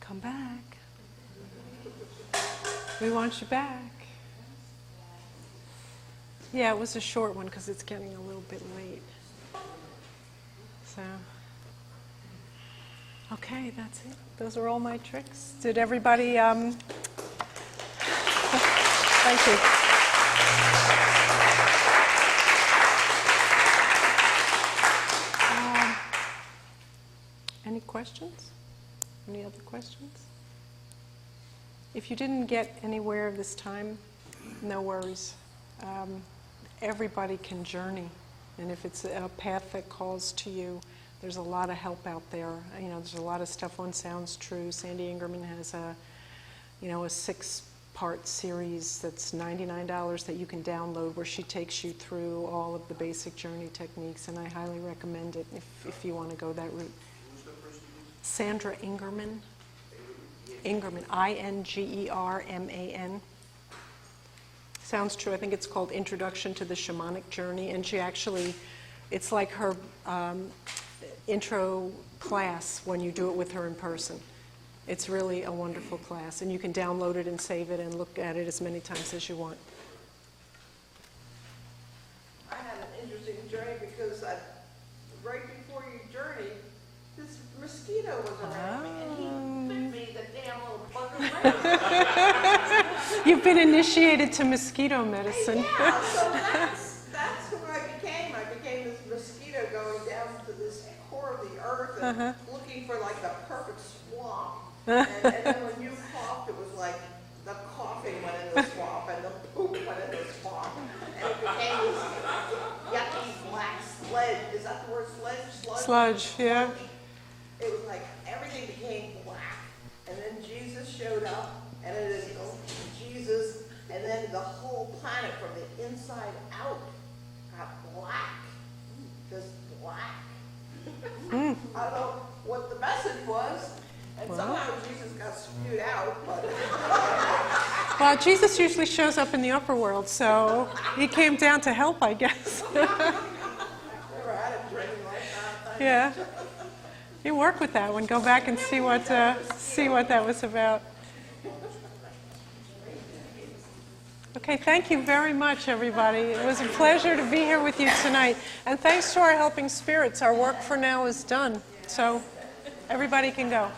A: Come back. We want you back. Yeah, it was a short one because it's getting a little bit late. So, okay, that's it. Those are all my tricks. Did everybody, thank you. Any questions? Any other questions? If you didn't get anywhere this time, no worries. Everybody can journey, and if it's a path that calls to you, there's a lot of help out there. You know, there's a lot of stuff on Sounds True. Sandy Ingerman has a 6-part series that's $99 that you can download, where she takes you through all of the basic journey techniques, and I highly recommend it if you want to go that route.
B: Who's the person?
A: Sandra Ingerman. Ingerman, I-N-G-E-R-M-A-N. Sounds True. I think it's called Introduction to the Shamanic Journey, and she actually, it's like her intro class when you do it with her in person. It's really a wonderful class, and you can download it and save it and look at it as many times as you want.
G: I had an interesting journey because right before you journeyed, this mosquito was around me, and he bit me, the damn little bugger.
A: You've been initiated to mosquito medicine.
G: Yeah, so that's who I became. I became this mosquito going down to this core of the earth and looking for like the perfect swamp. And then when you coughed, it was like the coughing went in the swamp and the poop went in the swamp. And it became this yucky black sludge. Is that the word sludge?
A: Sludge, yeah.
G: It was like everything became black. And then Jesus showed up, and it is Jesus, and then the whole planet from the inside out got black. Just black. I don't know what the message was, and somehow Jesus got spewed out, but...
A: Well, Jesus usually shows up in the upper world, so he came down to help, I guess.
G: Never had a dream like that.
A: Yeah. You work with that one. Go back and see what that was about. Okay, thank you very much, everybody. It was a pleasure to be here with you tonight. And thanks to our helping spirits, our work for now is done. So everybody can go.